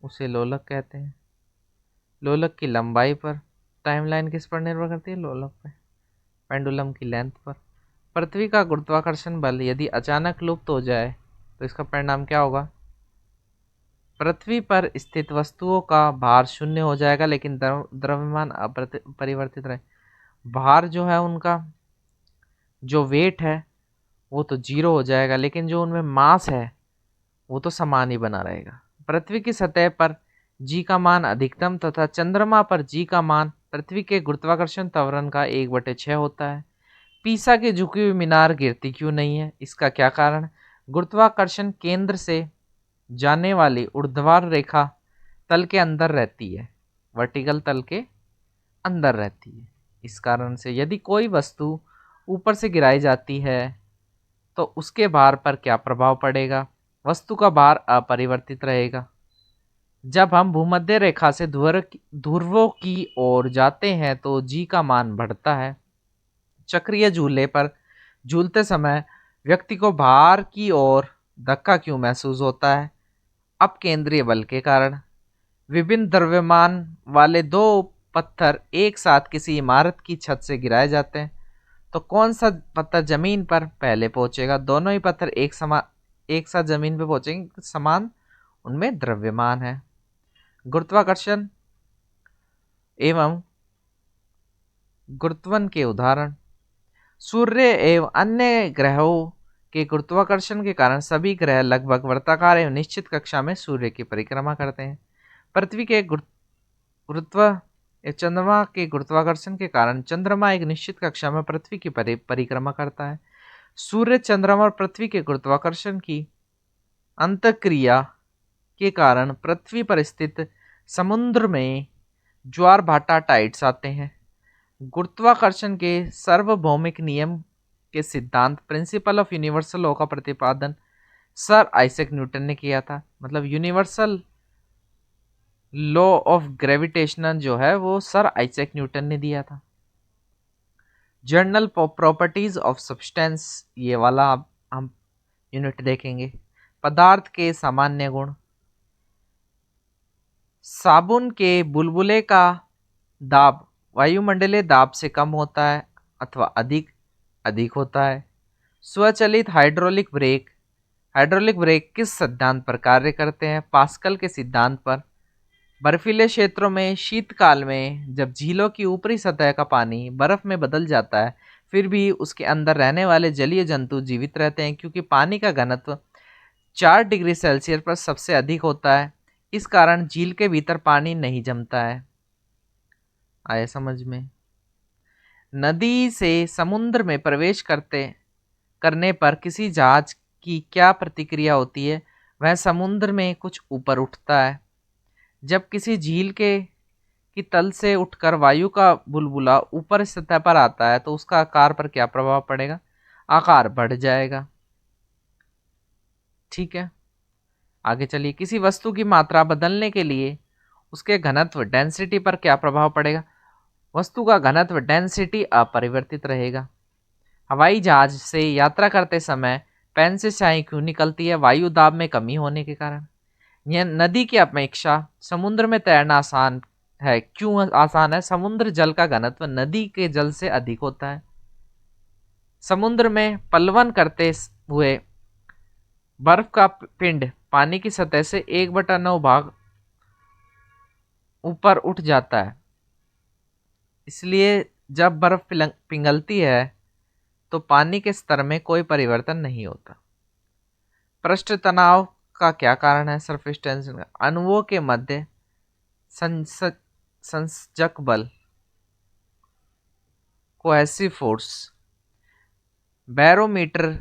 उसे लोलक कहते हैं। लोलक की लंबाई पर टाइमलाइन किस पर निर्भर करती है? लोलक पे, पेंडुलम की लेंथ पर। पृथ्वी का गुरुत्वाकर्षण बल यदि अचानक लुप्त हो जाए तो इसका परिणाम क्या होगा? पृथ्वी पर स्थित वस्तुओं का भार शून्य हो जाएगा, लेकिन द्रव्यमान अपरिवर्तित रहे। भार जो है उनका जो वेट है वो तो जीरो हो जाएगा, लेकिन जो उनमें मास है वो तो समान ही बना रहेगा। पृथ्वी की सतह पर जी का मान अधिकतम तथा चंद्रमा पर जी का मान पृथ्वी के गुरुत्वाकर्षण त्वरण का 1/6 होता है। पीसा की झुकी हुई मीनार गिरती क्यों नहीं है, इसका क्या कारण? गुरुत्वाकर्षण केंद्र से जाने वाली ऊर्ध्वाधर रेखा तल के अंदर रहती है, वर्टिकल तल के अंदर रहती है। इस कारण से यदि कोई वस्तु ऊपर से गिराई जाती है तो उसके भार पर क्या प्रभाव पड़ेगा? वस्तु का भार अपरिवर्तित रहेगा। जब हम भूमध्य रेखा से ध्रुवों की ओर जाते हैं तो जी का मान बढ़ता है। चक्रीय झूले पर झूलते समय व्यक्ति को भार की ओर धक्का क्यों महसूस होता है? अपकेंद्रीय बल के कारण। विभिन्न द्रव्यमान वाले दो पत्थर एक साथ किसी इमारत की छत से गिराए जाते हैं तो कौन सा पत्थर जमीन पर पहले पहुंचेगा? दोनों ही पत्थर एक साथ जमीन पर पहुंचेंगे, समान उनमें द्रव्यमान है। गुरुत्वाकर्षण एवं गुरुत्वन के उदाहरण। सूर्य एवं अन्य ग्रहों के गुरुत्वाकर्षण के कारण सभी ग्रह लगभग वृत्ताकार एवं निश्चित कक्षा में सूर्य की परिक्रमा करते हैं। पृथ्वी के गुरुत्व चंद्रमा के गुरुत्वाकर्षण के कारण चंद्रमा एक निश्चित कक्षा में पृथ्वी की परिक्रमा करता है। सूर्य, चंद्रमा और पृथ्वी के गुरुत्वाकर्षण की अंतःक्रिया के कारण पृथ्वी पर स्थित समुद्र में ज्वार भाटा टाइड्स आते हैं। गुरुत्वाकर्षण के सार्वभौमिक नियम के सिद्धांत प्रिंसिपल ऑफ यूनिवर्सल लॉ का प्रतिपादन सर आइजैक न्यूटन ने किया था। मतलब यूनिवर्सल लॉ ऑफ ग्रेविटेशन जो है वो सर आइजैक न्यूटन ने दिया था। जर्नल प्रॉपर्टीज ऑफ सब्सटेंस, ये वाला हम यूनिट देखेंगे। पदार्थ के सामान्य गुण। साबुन के बुलबुले का दाब वायुमंडलीय दाब से कम होता है अथवा अधिक अधिक होता है। स्वचालित हाइड्रोलिक ब्रेक किस सिद्धांत पर कार्य करते हैं? पास्कल के सिद्धांत पर। बर्फीले क्षेत्रों में शीतकाल में जब झीलों की ऊपरी सतह का पानी बर्फ में बदल जाता है फिर भी उसके अंदर रहने वाले जलीय जंतु जीवित रहते हैं, क्योंकि पानी का घनत्व 4 डिग्री सेल्सियस पर सबसे अधिक होता है। इस कारण झील के भीतर पानी नहीं जमता है। आया समझ में? नदी से समुद्र में प्रवेश करने पर किसी जहाज की क्या प्रतिक्रिया होती है? वह समुद्र में कुछ ऊपर उठता है। जब किसी झील की तल से उठकर वायु का बुलबुला ऊपर सतह पर आता है तो उसका आकार पर क्या प्रभाव पड़ेगा? आकार बढ़ जाएगा। ठीक है, आगे चलिए। किसी वस्तु की मात्रा बदलने के लिए उसके घनत्व डेंसिटी पर क्या प्रभाव पड़ेगा? वस्तु का घनत्व डेंसिटी अपरिवर्तित रहेगा। हवाई जहाज से यात्रा करते समय पैन से स्याही क्यों निकलती है? वायु दाब में कमी होने के कारण। यह नदी की अपेक्षा समुद्र में तैरना आसान है। क्यों आसान है? समुद्र जल का घनत्व नदी के जल से अधिक होता है। समुद्र में पलवन करते हुए बर्फ का पिंड पानी की सतह से 1/9 भाग ऊपर उठ जाता है, इसलिए जब बर्फ पिघलती है तो पानी के स्तर में कोई परिवर्तन नहीं होता। पृष्ठ तनाव का क्या कारण है? सरफेस टेंशन का। अणुओं के मध्य संसर्जक बल, कोहेसिव फोर्स। बैरोमीटर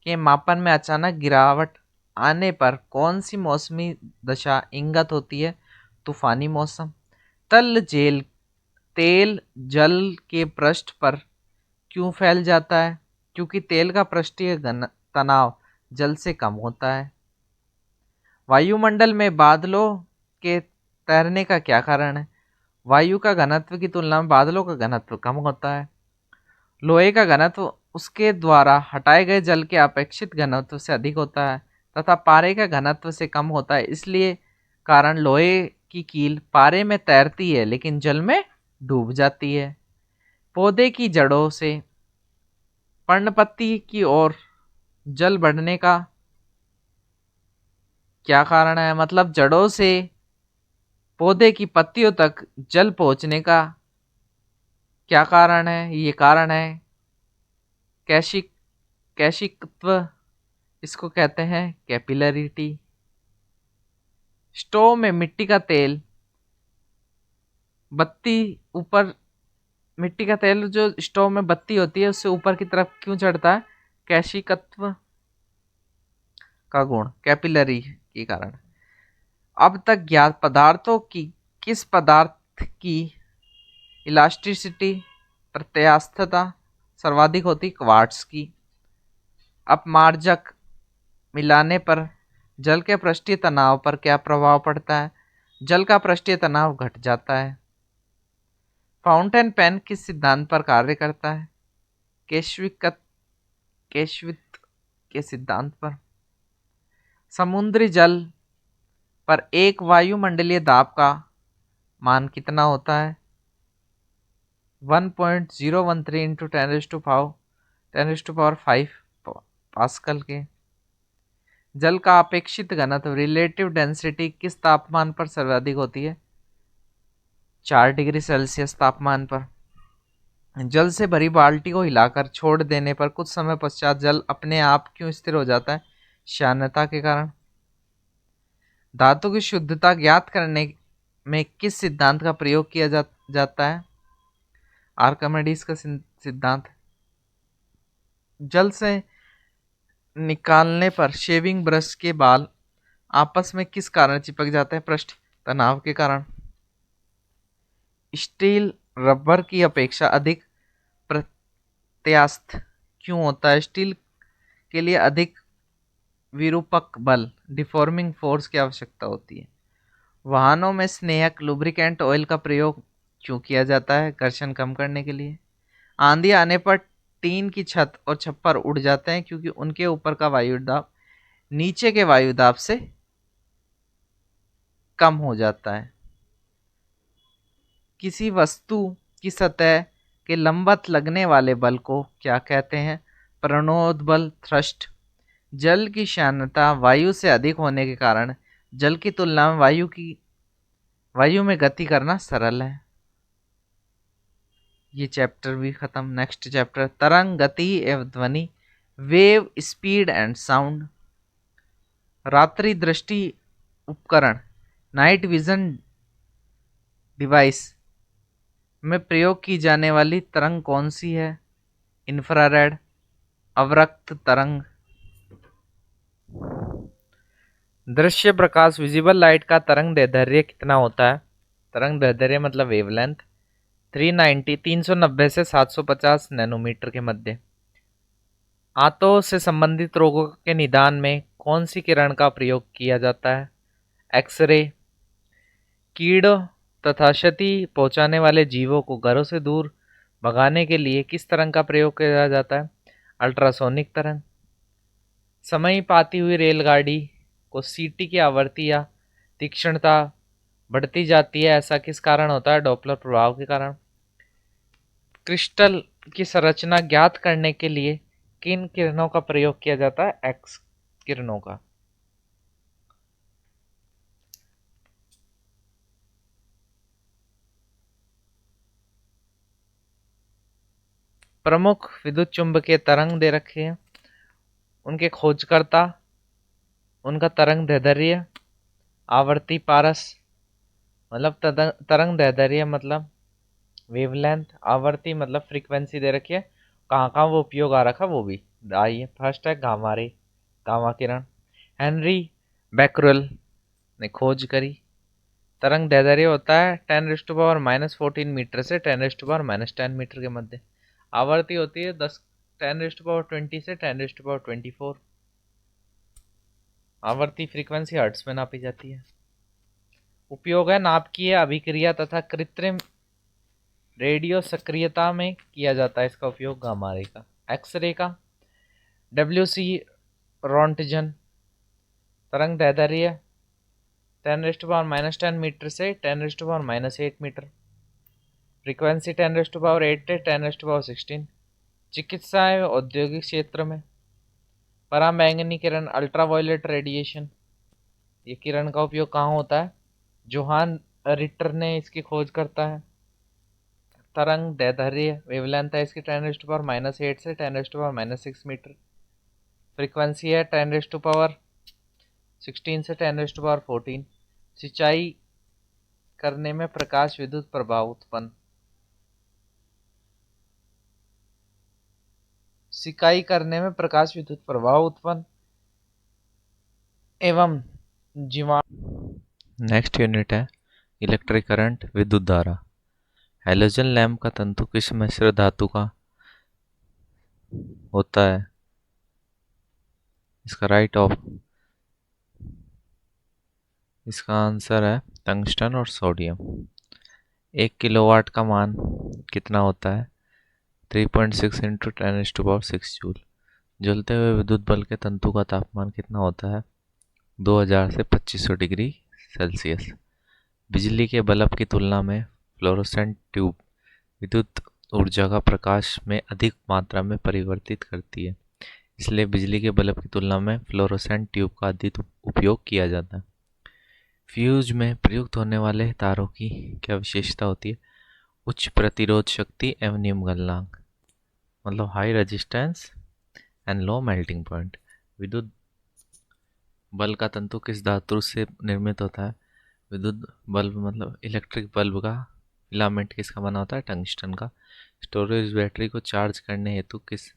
के मापन में अचानक गिरावट आने पर कौन सी मौसमी दशा इंगित होती है? तूफानी मौसम। तेल जल के पृष्ठ पर क्यों फैल जाता है? क्योंकि तेल का पृष्ठीय तनाव जल से कम होता है। वायुमंडल में बादलों के तैरने का क्या कारण है? वायु का घनत्व की तुलना में बादलों का घनत्व कम होता है। लोहे का घनत्व उसके द्वारा हटाए गए जल के अपेक्षित घनत्व से अधिक होता है तथा पारे का घनत्व से कम होता है। इसलिए कारण लोहे की कील पारे में तैरती है लेकिन जल में डूब जाती है। पौधे की जड़ों से पर्णपत्ती की ओर जल बढ़ने का क्या कारण है? मतलब जड़ों से पौधे की पत्तियों तक जल पहुंचने का क्या कारण है? ये कारण है कैशिक कैशिकत्व, इसको कहते हैं कैपिलरिटी। स्टोव में मिट्टी का तेल, बत्ती ऊपर, मिट्टी का तेल जो स्टोव में बत्ती होती है उससे ऊपर की तरफ क्यों चढ़ता है? कैशिकत्व का गुण, कैपिलरी के कारण। अब तक ज्ञात पदार्थों की किस पदार्थ की इलास्टिसिटी, प्रत्यास्थता सर्वाधिक होती? क्वार्ट्ज की। अपमार्जक मिलाने पर जल के पृष्ठीय तनाव पर क्या प्रभाव पड़ता है? जल का पृष्ठीय तनाव घट जाता है। फाउंटेन पेन किस सिद्धांत पर कार्य करता है? केशवित के सिद्धांत पर। समुद्री जल पर एक वायुमंडलीय दाब का मान कितना होता है? 1.013 इंटू 10⁵ पास्कल के। जल का अपेक्षित घनत्व, रिलेटिव डेंसिटी किस तापमान पर सर्वाधिक होती है? 4 डिग्री सेल्सियस तापमान पर। जल से भरी बाल्टी को हिलाकर छोड़ देने पर कुछ समय पश्चात जल अपने आप क्यों स्थिर हो जाता है? श्यानता के कारण। धातु की शुद्धता ज्ञात करने में किस सिद्धांत का प्रयोग किया जाता है? आर्किमिडीज का सिद्धांत। जल से निकालने पर शेविंग ब्रश के बाल आपस में किस कारण चिपक जाते हैं? पृष्ठ तनाव के कारण। स्टील रबर की अपेक्षा अधिक प्रत्यास्थ क्यों होता है? स्टील के लिए अधिक विरूपक बल, डिफॉर्मिंग फोर्स की आवश्यकता होती है। वाहनों में स्नेहक लुब्रिकेंट ऑयल का प्रयोग क्यों किया जाता है? घर्षण कम करने के लिए। आंधी आने पर टीन की छत और छप्पर उड़ जाते हैं क्योंकि उनके ऊपर का वायुदाब नीचे के वायुदाब से कम हो जाता है। किसी वस्तु की सतह के लंबवत लगने वाले बल को क्या कहते हैं? प्रणोदबल, थ्रस्ट। जल की श्यानता वायु से अधिक होने के कारण जल की तुलना में वायु में गति करना सरल है। ये चैप्टर भी खत्म। नेक्स्ट चैप्टर, तरंग, गति एवं ध्वनि, वेव, स्पीड एंड साउंड। रात्रि दृष्टि उपकरण, नाइट विजन डिवाइस में प्रयोग की जाने वाली तरंग कौन सी है? इंफ्रारेड, अवरक्त तरंग। दृश्य प्रकाश, विजिबल लाइट का तरंग दैर्ध्य कितना होता है? तरंग दैर्ध्य मतलब वेवलेंथ 390 से 750 नैनोमीटर के मध्य। आंतों से संबंधित रोगों के निदान में कौन सी किरण का प्रयोग किया जाता है? एक्सरे। कीड़ों तथा क्षति पहुंचाने वाले जीवों को घरों से दूर भगाने के लिए किस तरंग का प्रयोग किया जाता है? अल्ट्रासोनिक तरंग। समय पाती हुई रेलगाड़ी को सीटी की आवृत्ति या तीक्ष्णता बढ़ती जाती है, ऐसा किस कारण होता है? डॉपलर प्रभाव के कारण। क्रिस्टल की संरचना ज्ञात करने के लिए किन किरणों का प्रयोग किया जाता है? एक्स किरणों का। प्रमुख विद्युत चुंबकीय तरंग दे रखे हैं, उनके खोजकर्ता, उनका तरंग दैर्ध्य, आवर्ती पारस मतलब तरंग दैर्ध्य मतलब वेवलेंथ, आवर्ती मतलब फ्रीक्वेंसी दे रखी है, कहाँ कहाँ वो उपयोग आ रखा वो भी। आइए, फर्स्ट है गामा रे, गामा किरण। हेनरी बैकरेल ने खोज करी। तरंग दैर्ध्य होता है 10⁻⁻14 मीटर से 10⁻⁻10 मीटर के मध्य। आवर्ती होती है 10⁻20 से 10⁻24। आवर्ती फ्रीक्वेंसी हर्ट्ज में नापी जाती है। उपयोग है नाभिकीय अभिक्रिया तथा कृत्रिम रेडियो सक्रियता में किया जाता है इसका उपयोग। गामा रे का। एक्सरे का, WC रोंटगन। तरंग दैर्ध्य 10⁻10 मीटर से 10⁻8 मीटर। फ्रीक्वेंसी 10⁻8 से 10⁻16। चिकित्सा एवं औद्योगिक क्षेत्र में पराबैंगनी किरण, अल्ट्रावायलेट रेडिएशन, ये किरण का उपयोग कहाँ होता है? जोहान रिटर ने इसकी खोज करता है। तरंग दैर्ध्य वेवलेंथ है इसकी 10⁻⁻8 से 10⁻⁻6 मीटर। फ्रीक्वेंसी है 10⁻16 से 10⁻14। सिंचाई करने में प्रकाश विद्युत प्रभाव उत्पन्न। सिंचाई करने में प्रकाश विद्युत प्रभाव उत्पन्न एवं जीवाणु। नेक्स्ट यूनिट है इलेक्ट्रिक करंट, विद्युत धारा। हैलोजन लैंप का तंतु किस मिश्र धातु का होता है? इसका इसका आंसर है टंगस्टन और सोडियम। 1 किलोवाट का मान कितना होता है? 3.6 इंटू 10⁻6 जूल। जलते हुए विद्युत बल्ब के तंतु का तापमान कितना होता है? 2000 से 2500 डिग्री सेल्सियस। बिजली के बल्ब की तुलना में फ्लोरोसेंट ट्यूब विद्युत ऊर्जा का प्रकाश में अधिक मात्रा में परिवर्तित करती है, इसलिए बिजली के बल्ब की तुलना में फ्लोरोसेंट ट्यूब का अधिक उपयोग किया जाता है। फ्यूज में प्रयुक्त होने वाले तारों की क्या विशेषता होती है? उच्च प्रतिरोध शक्ति एवं निम्न गलनांक, मतलब high resistance and low melting point. विद्युत बल्ब का तंतु किस धातु से निर्मित होता है? विद्युत बल्ब मतलब इलेक्ट्रिक बल्ब का फिलामेंट किसका बना होता है? टंगस्टन का। स्टोरेज बैटरी को चार्ज करने हेतु किस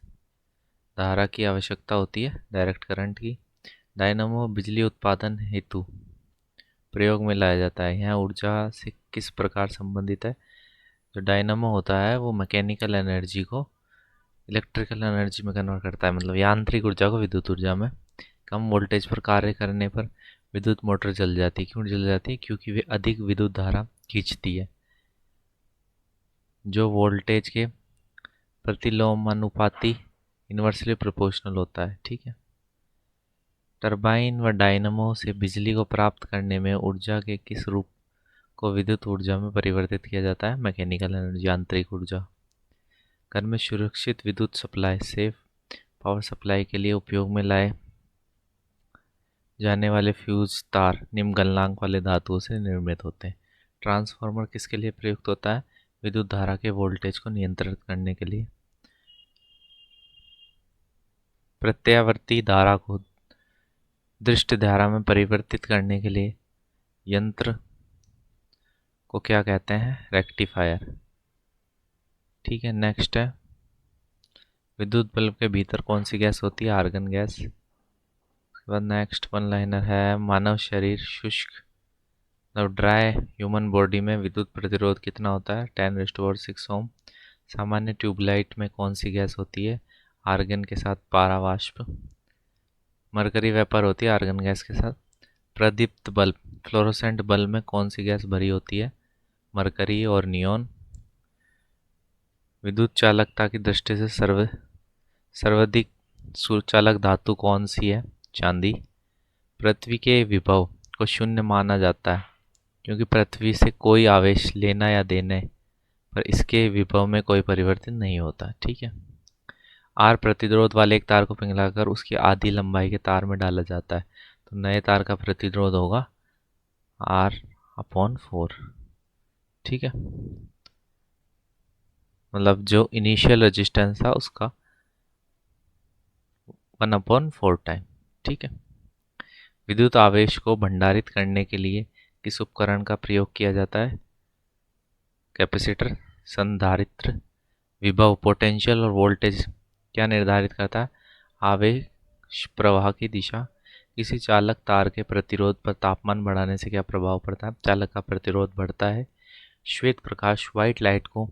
धारा की आवश्यकता होती है? डायरेक्ट करंट की। डायनामो बिजली उत्पादन हेतु प्रयोग में लाया जाता है, यहाँ ऊर्जा से किस प्रकार संबंधित है? जो डायनामो होता है वो मैकेनिकल एनर्जी को इलेक्ट्रिकल एनर्जी में कन्वर्ट करता है, मतलब यांत्रिक ऊर्जा को विद्युत ऊर्जा में। कम वोल्टेज पर कार्य करने पर विद्युत मोटर जल जाती है। क्यों जल जाती है? क्योंकि वे अधिक विद्युत धारा खींचती है, जो वोल्टेज के प्रतिलोमानुपाती इन्वर्सली प्रोपोर्शनल होता है। ठीक है। टरबाइन व डायनामो से बिजली को प्राप्त करने में ऊर्जा के किस रूप को विद्युत ऊर्जा में परिवर्तित किया जाता है? मैकेनिकल एनर्जी, यांत्रिक ऊर्जा। घर में सुरक्षित विद्युत सप्लाई, सेफ पावर सप्लाई के लिए उपयोग में लाए जाने वाले फ्यूज तार निम्न गलनांक वाले धातुओं से निर्मित होते हैं। ट्रांसफार्मर किसके लिए प्रयुक्त होता है? विद्युत धारा के वोल्टेज को नियंत्रित करने के लिए। प्रत्यावर्ती धारा को दृष्ट धारा में परिवर्तित करने के लिए यंत्र को क्या कहते हैं? रेक्टिफायर। ठीक है। नेक्स्ट है विद्युत बल्ब के भीतर कौन सी गैस होती है? Argon gas. उसके बाद नेक्स्ट वन लाइनर है मानव शरीर शुष्क मतलब ड्राई ह्यूमन बॉडी में विद्युत प्रतिरोध कितना होता है? 10⁻6 ओम। सामान्य ट्यूबलाइट में कौन सी गैस होती है? आर्गन के साथ पारावाष्प। मरकरी वेपर होती है आर्गन गैस के साथ। प्रदीप्त बल्ब फ्लोरोसेंट बल्ब में कौन सी गैस भरी होती है? मरकरी और नियोन। विद्युत चालकता की दृष्टि से सर्वाधिक सुचालक धातु कौन सी है? चांदी। पृथ्वी के विभव को शून्य माना जाता है क्योंकि पृथ्वी से कोई आवेश लेना या देने पर इसके विभव में कोई परिवर्तन नहीं होता। ठीक है। आर प्रतिरोध वाले एक तार को पिघलाकर उसकी आधी लंबाई के तार में डाला जाता है, तो नए तार का प्रतिरोध होगा R/4। ठीक है। मतलब जो इनिशियल रेजिस्टेंस था उसका 1/4 टाइम। ठीक है। विद्युत आवेश को भंडारित करने के लिए किस उपकरण का प्रयोग किया जाता है? कैपेसिटर। संधारित्र। विभव पोटेंशियल और वोल्टेज क्या निर्धारित करता है? आवेश प्रवाह की दिशा। किसी चालक तार के प्रतिरोध पर तापमान बढ़ाने से क्या प्रभाव पड़ता है? चालक का प्रतिरोध बढ़ता है। श्वेत प्रकाश व्हाइट लाइट को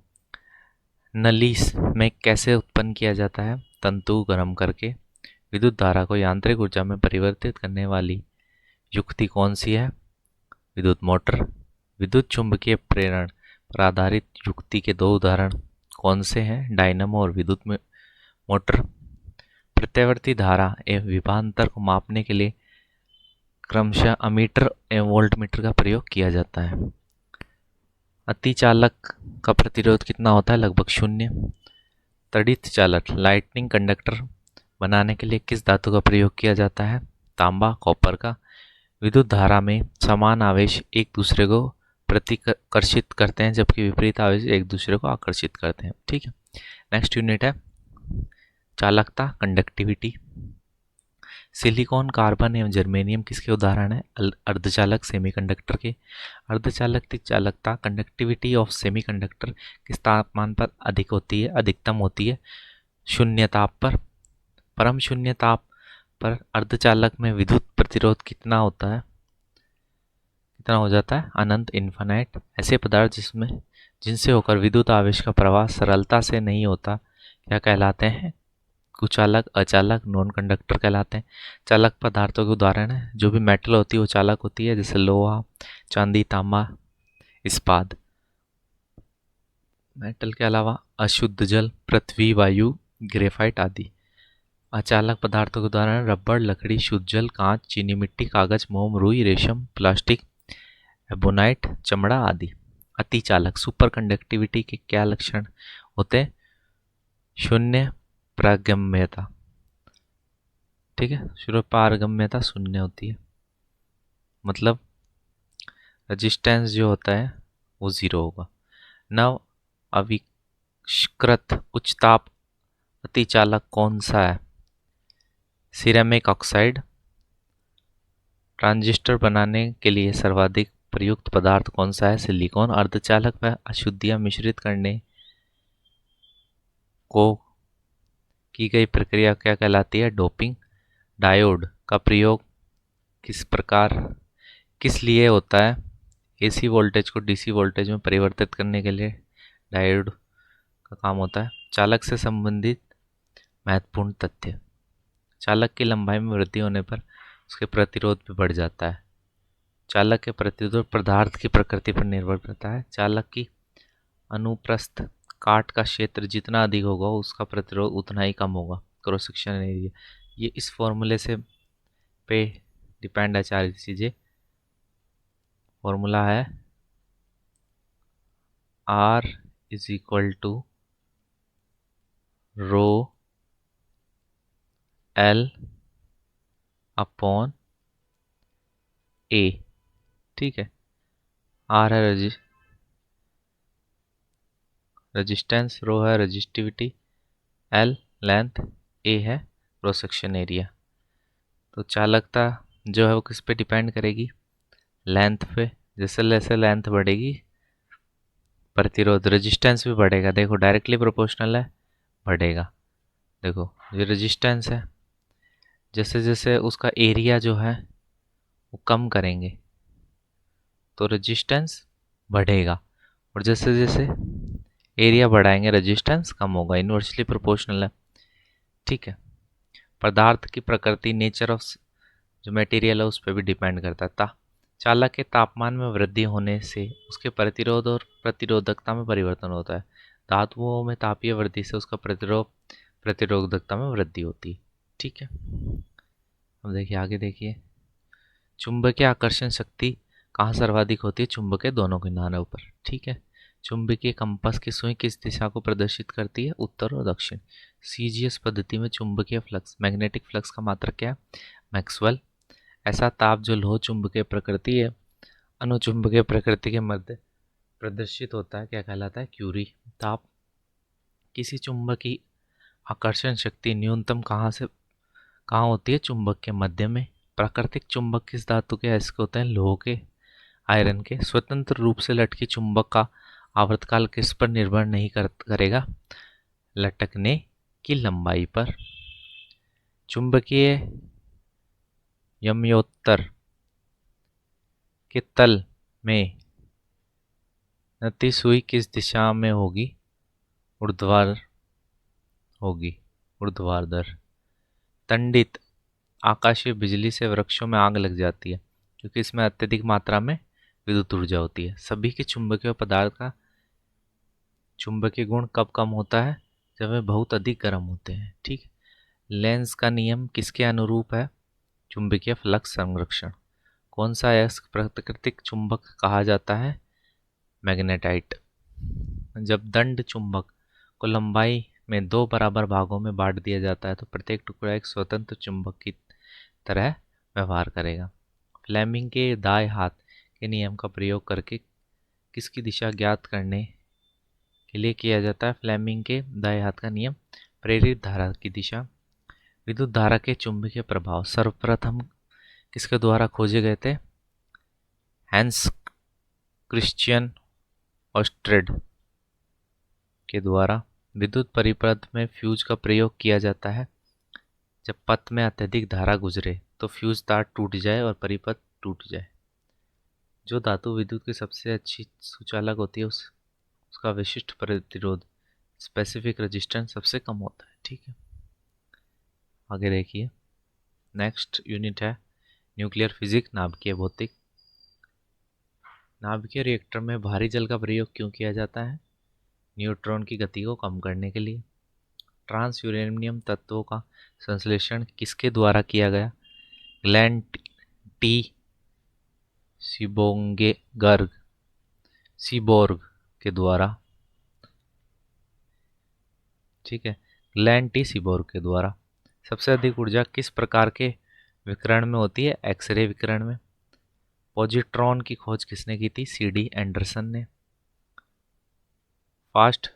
नली में कैसे उत्पन्न किया जाता है? तंतु गर्म करके। विद्युत धारा को यांत्रिक ऊर्जा में परिवर्तित करने वाली युक्ति कौन सी है? विद्युत मोटर। विद्युत चुंबकीय प्रेरण पर आधारित युक्ति के दो उदाहरण कौन से हैं? डायनामो और विद्युत मोटर। प्रत्यावर्ती धारा एवं विभवांतर को मापने के लिए क्रमशः अमीटर एवं वोल्टमीटर का प्रयोग किया जाता है। अतिचालक का प्रतिरोध कितना होता है? लगभग 0। तड़ित चालक लाइटनिंग कंडक्टर बनाने के लिए किस धातु का प्रयोग किया जाता है? तांबा, कॉपर का। विद्युत धारा में समान आवेश एक दूसरे को प्रतिकर्षित करते हैं, जबकि विपरीत आवेश एक दूसरे को आकर्षित करते हैं। ठीक है, नेक्स्ट यूनिट है चालकता, कंडक्टिविटी। सिलिकॉन, कार्बन एवं जर्मेनियम किसके उदाहरण है? अर्धचालक, सेमीकंडक्टर के। अर्धचालक की चालकता, कंडक्टिविटी ऑफ सेमीकंडक्टर किस तापमान पर अधिक होती है, अधिकतम होती है? शून्य ताप पर। परम शून्य ताप पर अर्धचालक में विद्युत प्रतिरोध कितना होता है, कितना हो जाता है? अनंत, इन्फिनाइट। ऐसे पदार्थ जिनसे होकर विद्युत आवेश का प्रवाह सरलता से नहीं होता क्या कहलाते हैं? कुचालक, अचालक, नॉन कंडक्टर कहलाते हैं। चालक पदार्थों के उदाहरण है, जो भी मेटल होती है वो चालक होती है, जैसे लोहा, चांदी, तांबा, इस्पात। मेटल के अलावा अशुद्ध जल, पृथ्वी, वायु, ग्रेफाइट आदि। अचालक पदार्थों के उदाहरण रबड़, लकड़ी, शुद्ध जल, कांच, चीनी मिट्टी, कागज, मोम, रुई, रेशम, प्लास्टिक, एबोनाइट, चमड़ा आदि। अतिचालक, सुपर कंडक्टिविटी के क्या लक्षण होते हैं? शून्य प्रागम्यता। ठीक है, शुरू पारगम्यता शून्य होती है, मतलब रेजिस्टेंस जो होता है वो जीरो होगा। नव आविष्कृत उच्च ताप अतिचालक कौन सा है? Ceramic oxide. ट्रांजिस्टर बनाने के लिए सर्वाधिक प्रयुक्त पदार्थ कौन सा है? सिलिकॉन। अर्धचालक व अशुद्धियां मिश्रित करने को की गई प्रक्रिया क्या कहलाती है? डोपिंग। डायोड का प्रयोग किस लिए होता है? एसी वोल्टेज को डीसी वोल्टेज में परिवर्तित करने के लिए डायोड का काम होता है। चालक से संबंधित महत्वपूर्ण तथ्य। चालक की लंबाई में वृद्धि होने पर उसके प्रतिरोध भी बढ़ जाता है। चालक के प्रतिरोध पदार्थ की प्रकृति पर निर्भर करता है। चालक की अनुप्रस्थ काट का क्षेत्र जितना अधिक होगा उसका प्रतिरोध उतना ही कम होगा। क्रॉस सेक्शन एरिया, ये इस फॉर्मूले से पे डिपेंड है सारी चीज़ें। फॉर्मूला है R is equal to rho L upon A। ठीक है, R है रेजिस्टेंस, रो है रेजिस्टिविटी, L लेंथ, A है क्रॉस सेक्शन एरिया। तो चालकता जो है वो किस पे डिपेंड करेगी? लेंथ पे। जैसे जैसे लेंथ बढ़ेगी प्रतिरोध, रेजिस्टेंस भी बढ़ेगा। देखो डायरेक्टली प्रोपोर्शनल है, बढ़ेगा। देखो ये रेजिस्टेंस है, जैसे जैसे उसका एरिया जो है वो कम करेंगे तो रेजिस्टेंस बढ़ेगा, और जैसे जैसे एरिया बढ़ाएंगे रेजिस्टेंस कम होगा। इन्वर्सली प्रोपोर्शनल है। ठीक है, पदार्थ की प्रकृति, नेचर ऑफ जो मटेरियल है उस पर भी डिपेंड करता है। चालक के तापमान में वृद्धि होने से उसके प्रतिरोध और प्रतिरोधकता में परिवर्तन होता है। धातुओं में तापीय वृद्धि से उसका प्रतिरोधकता में वृद्धि होती है। ठीक है, अब देखिए आगे देखिए, चुंबकीय आकर्षण शक्ति कहाँ सर्वाधिक होती है? चुंबक के दोनों किनारों पर। ठीक है, चुंबकीय कंपास की सुई किस दिशा को प्रदर्शित करती है? उत्तर और दक्षिण। सीजीएस पद्धति में चुंबकीय फ्लक्स, मैग्नेटिक फ्लक्स का मात्रक क्या है? मैक्सवेल। ऐसा ताप जो लोह चुंबकीय प्रकृति है अनुचुंबकीय प्रकृति के मध्य प्रदर्शित होता है क्या कहलाता है? क्यूरी ताप। किसी चुंबक की आकर्षण शक्ति न्यूनतम कहाँ होती है? चुंबक के मध्य में। प्राकृतिक चुंबक किस धातु के अयस्क होते हैं? लोह के, आयरन के। स्वतंत्र रूप से लटकी चुंबक का आवर्तकाल किस पर निर्भर नहीं करेगा? लटकने की लंबाई पर। चुंबकीय यमयोत्तर के तल में नती सुई किस दिशा में होगी? ऊर्ध्वाधर होगी, ऊर्ध्वाधर। तंडित आकाशीय बिजली से वृक्षों में आग लग जाती है क्योंकि इसमें अत्यधिक मात्रा में विद्युत ऊर्जा होती है। सभी के चुंबकीय पदार्थ का चुंबकीय गुण कब कम होता है? जब वे बहुत अधिक गर्म होते हैं। ठीक है, लेंस का नियम किसके अनुरूप है? चुंबकीय फ्लक्स संरक्षण। कौन सा अयस्क प्राकृतिक चुंबक कहा जाता है? मैग्नेटाइट। जब दंड चुंबक को लंबाई में दो बराबर भागों में बांट दिया जाता है तो प्रत्येक टुकड़ा एक स्वतंत्र चुंबक की तरह व्यवहार करेगा। फ्लेमिंग के दाएं हाथ के नियम का प्रयोग करके किसकी दिशा ज्ञात करने के लिए किया जाता है? फ्लेमिंग के दाएं हाथ का नियम। प्रेरित धारा की दिशा। विद्युत धारा के चुंबकीय प्रभाव सर्वप्रथम किसके द्वारा खोजे गए थे? हैंस क्रिश्चियन ऑस्ट्रेड के द्वारा। विद्युत परिपथ में फ्यूज का प्रयोग किया जाता है जब पथ में अत्यधिक धारा गुजरे तो फ्यूज तार टूट जाए और परिपथ टूट जाए। जो धातु विद्युत की सबसे अच्छी सुचालक होती है उसका विशिष्ट प्रतिरोध स्पेसिफिक रेजिस्टेंस सबसे कम होता है। ठीक है, आगे देखिए। नेक्स्ट यूनिट है न्यूक्लियर फिजिक्स, नाभिकीय भौतिक। नाभिकीय रिएक्टर में भारी जल का प्रयोग क्यों किया जाता है? न्यूट्रॉन की गति को कम करने के लिए। ट्रांस यूरेनियम तत्वों का संश्लेषण किसके द्वारा किया गया? ग्लेन टी सीबोर्ग के द्वारा। ठीक है, ग्लेन टी सीबोर्ग के द्वारा। सबसे अधिक ऊर्जा किस प्रकार के विकिरण में होती है? एक्सरे विकिरण में। पॉजिट्रॉन की खोज किसने की थी? सीडी एंडरसन ने। फास्ट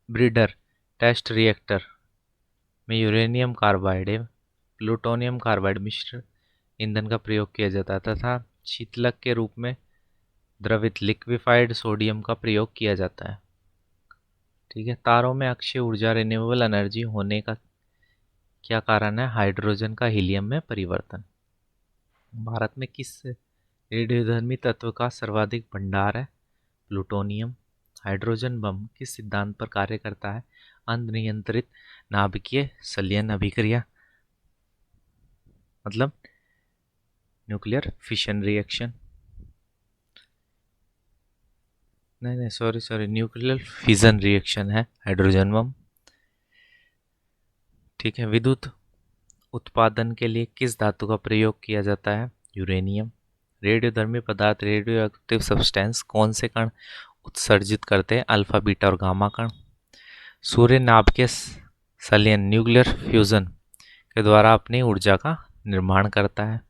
ब्रीडर टेस्ट रिएक्टर में यूरेनियम कार्बाइड एवं प्लूटोनियम कार्बाइड मिश्र ईंधन का प्रयोग किया जाता है तथा शीतलक के रूप में द्रवित लिक्विफाइड सोडियम का प्रयोग किया जाता है। ठीक है, तारों में अक्षय ऊर्जा रिन्यूएबल एनर्जी होने का क्या कारण है? हाइड्रोजन का हीलियम में परिवर्तन। भारत में किस रेडियोधर्मी तत्व का सर्वाधिक भंडार है? प्लूटोनियम। हाइड्रोजन बम किस सिद्धांत पर कार्य करता है? अनियंत्रित नाभिकीय संलयन अभिक्रिया, मतलब न्यूक्लियर फिशन रिएक्शन। नहीं, सॉरी, न्यूक्लियर फिजन रिएक्शन है हाइड्रोजन बम। ठीक है, विद्युत उत्पादन के लिए किस धातु का प्रयोग किया जाता है? यूरेनियम। रेडियोधर्मी पदार्थ रेडियो एक्टिव सब्सटेंस कौन से कण उत्सर्जित करते हैं? अल्फा, बीटा और गामा कण। सूर्य नाभिकीय संलयन न्यूक्लियर फ्यूजन के द्वारा अपनी ऊर्जा का निर्माण करता है।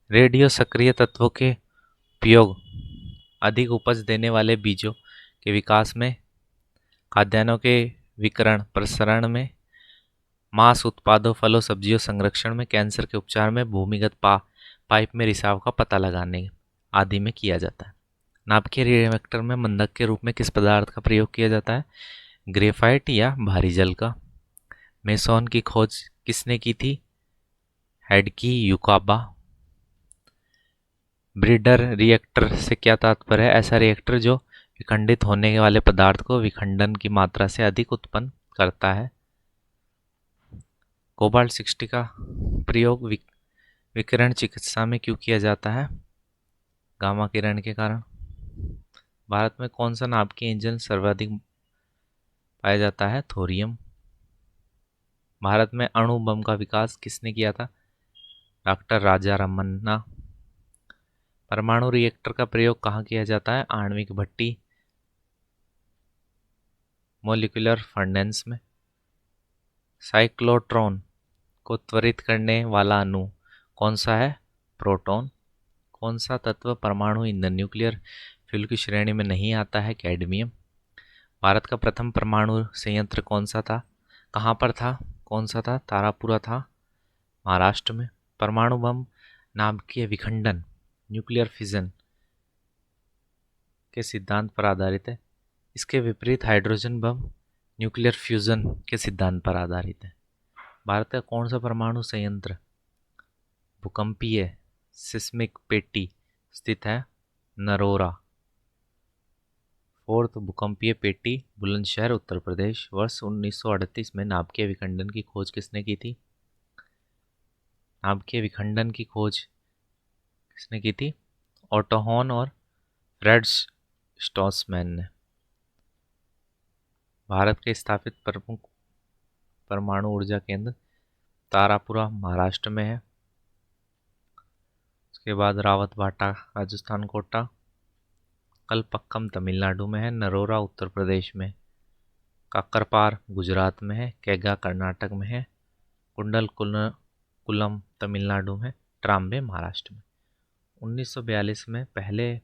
रेडियो सक्रिय तत्वों के उपयोग अधिक उपज देने वाले बीजों के विकास में, खाद्यान्नों के विकिरण प्रसरण में, मांस उत्पादों, फलों, सब्जियों संरक्षण में, कैंसर के उपचार में, भूमिगत पाइप में रिसाव का पता लगाने आदि में किया जाता है। नाभिकीय रिएक्टर में मंदक के रूप में किस पदार्थ का प्रयोग किया जाता है? ग्रेफाइट या भारी जल का। मेसोन की खोज किसने की थी? हेडकी युकाबा। ब्रीडर रिएक्टर से क्या तात्पर्य है? ऐसा रिएक्टर जो विखंडित होने वाले पदार्थ को विखंडन की मात्रा से अधिक उत्पन्न करता है। कोबाल्ट 60 का प्रयोग विकिरण चिकित्सा में क्यों किया जाता है? गामा किरण के कारण। भारत में कौन सा नाभिकीय इंजन सर्वाधिक पाया जाता है? थोरियम। भारत में अणु बम का विकास किसने किया था? डॉक्टर राजा रमन्ना। परमाणु रिएक्टर का प्रयोग कहाँ किया जाता है? आणविक भट्टी, मोलिकुलर फर्नेस में। साइक्लोट्रॉन को त्वरित करने वाला अणु कौन सा है? प्रोटॉन। कौन सा तत्व परमाणु ईंधन न्यूक्लियर फ्यूल की श्रेणी में नहीं आता है? कैडमियम। भारत का प्रथम परमाणु संयंत्र कौन सा था? कहाँ पर था? कौन सा था? तारापुरा था, महाराष्ट्र में। परमाणु बम नाभिकीय विखंडन न्यूक्लियर फिजन के सिद्धांत पर आधारित है। इसके विपरीत हाइड्रोजन बम न्यूक्लियर फ्यूजन के सिद्धांत पर आधारित है। भारत का कौन सा परमाणु संयंत्र भूकंपीय सिस्मिक पेटी स्थित है? नरोरा। फोर्थ भूकंपीय पेटी बुलंदशहर, उत्तर प्रदेश। वर्ष 1938 में नाभिकीय विखंडन की खोज किसने की थी? नाभिकीय विखंडन की खोज किसने की थी? ऑटो हॉर्न और फ्रेड स्ट्रॉसमैन ने। भारत के स्थापित प्रमुख परमाणु ऊर्जा केंद्र तारापुरा महाराष्ट्र में है। उसके बाद रावतभाटा राजस्थान कोटा, कलपक्कम तमिलनाडु में है, नरोरा उत्तर प्रदेश में, काकरपार गुजरात में है, कैगा कर्नाटक में है, कुंडल कुलम तमिलनाडु में, ट्राम्बे महाराष्ट्र में। 1942 में पहले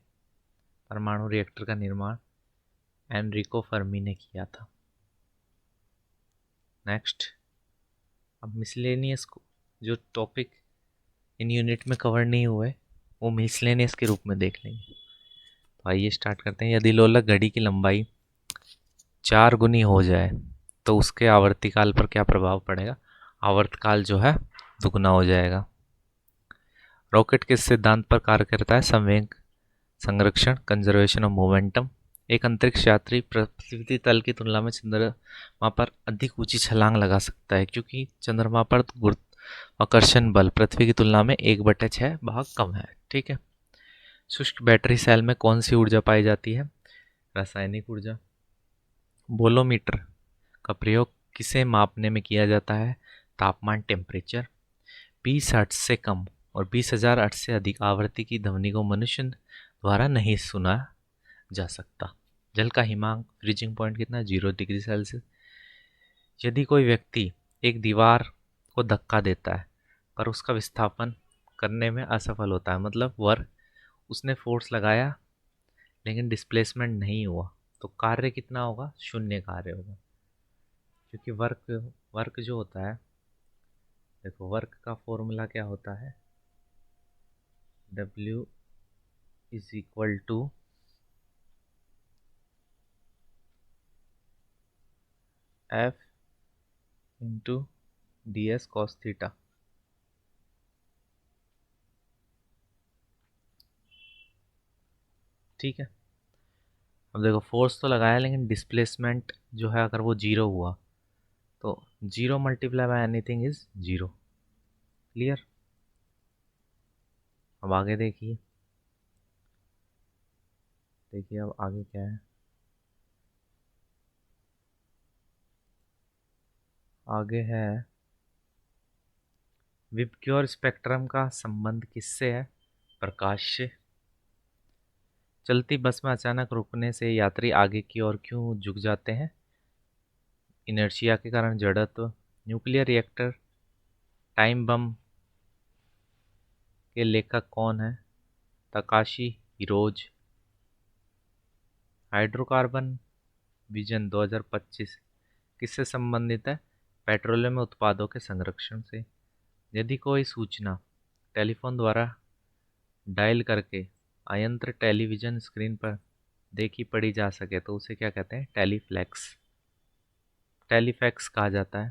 परमाणु रिएक्टर का निर्माण एनरिको फर्मी ने किया था। नेक्स्ट, अब मिसलेनियस को जो टॉपिक इन यूनिट में कवर नहीं हुए वो मिसलेनियस के रूप में देख लेंगे। तो आइए स्टार्ट करते हैं। यदि लोलक घड़ी की लंबाई 4 गुनी हो जाए तो उसके आवर्तीकाल पर क्या प्रभाव पड़ेगा? आवर्तकाल जो है दुगना हो जाएगा। रॉकेट किस सिद्धांत पर कार्य करता है? संवेग संरक्षण, कंजर्वेशन ऑफ मोमेंटम। एक अंतरिक्ष यात्री पृथ्वी तल की तुलना में चंद्रमा पर अधिक ऊंची छलांग लगा सकता है क्योंकि चंद्रमा पर गुरुत्वाकर्षण बल पृथ्वी की तुलना में 1/6 भाग कम है। ठीक है। शुष्क बैटरी सेल में कौन सी ऊर्जा पाई जाती है? रासायनिक ऊर्जा। बोलोमीटर का प्रयोग किसे मापने में किया जाता है? तापमान, टेम्परेचर। 20 हर्ट्ज से कम और 20,000 हर्ट्ज से अधिक आवृत्ति की ध्वनि को मनुष्य द्वारा नहीं सुना जा सकता। जल का हिमांक फ्रीजिंग पॉइंट कितना? 0 डिग्री सेल्सियस। यदि कोई व्यक्ति एक दीवार को धक्का देता है पर उसका विस्थापन करने में असफल होता है, मतलब वर्क उसने फोर्स लगाया लेकिन डिस्प्लेसमेंट नहीं हुआ, तो कार्य कितना होगा? 0 कार्य होगा। क्योंकि वर्क जो होता है, देखो वर्क का फॉर्मूला क्या होता है? W is equal to F into ds cos theta. ठीक है। अब देखो फोर्स तो लगाया लेकिन डिस्प्लेसमेंट जो है अगर वो 0 हुआ तो 0 multiply by anything is 0। Clear? अब आगे देखिए अब आगे क्या है? आगे है विबग्योर स्पेक्ट्रम का संबंध किससे है? प्रकाश से। चलती बस में अचानक रुकने से यात्री आगे की ओर क्यों झुक जाते हैं? इनर्शिया के कारण, जड़त्व। न्यूक्लियर रिएक्टर टाइम बम के लेखक कौन है? Takeshi heroes. हाइड्रोकार्बन विजन 2025 किससे संबंधित है? पेट्रोलियम उत्पादों के संरक्षण से। यदि कोई सूचना टेलीफोन द्वारा डायल करके अयंत्र टेलीविजन स्क्रीन पर देखी पढ़ी जा सके तो उसे क्या कहते हैं? टेलीफैक्स कहा जाता है।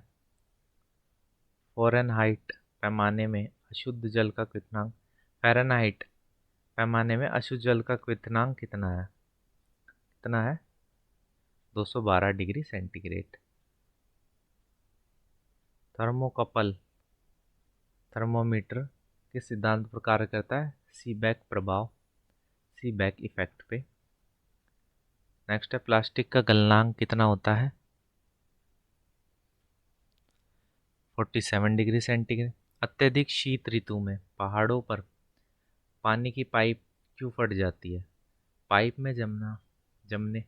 फ़ारेनहाइट पैमाने में अशुद्ध जल का क्वथनांक फ़ारेनहाइट पैमाने में अशुद्ध जल का क्वथनांक कितना है? 212 डिग्री सेंटीग्रेड। थर्मोकपल थर्मोमीटर किस सिद्धांत पर कार्य करता है? सीबेक प्रभाव, सीबेक इफेक्ट पे। नेक्स्ट है प्लास्टिक का गलनांक कितना होता है? 47 डिग्री सेंटीग्रेड। अत्यधिक शीत ऋतु में पहाड़ों पर पानी की पाइप क्यों फट जाती है? जमने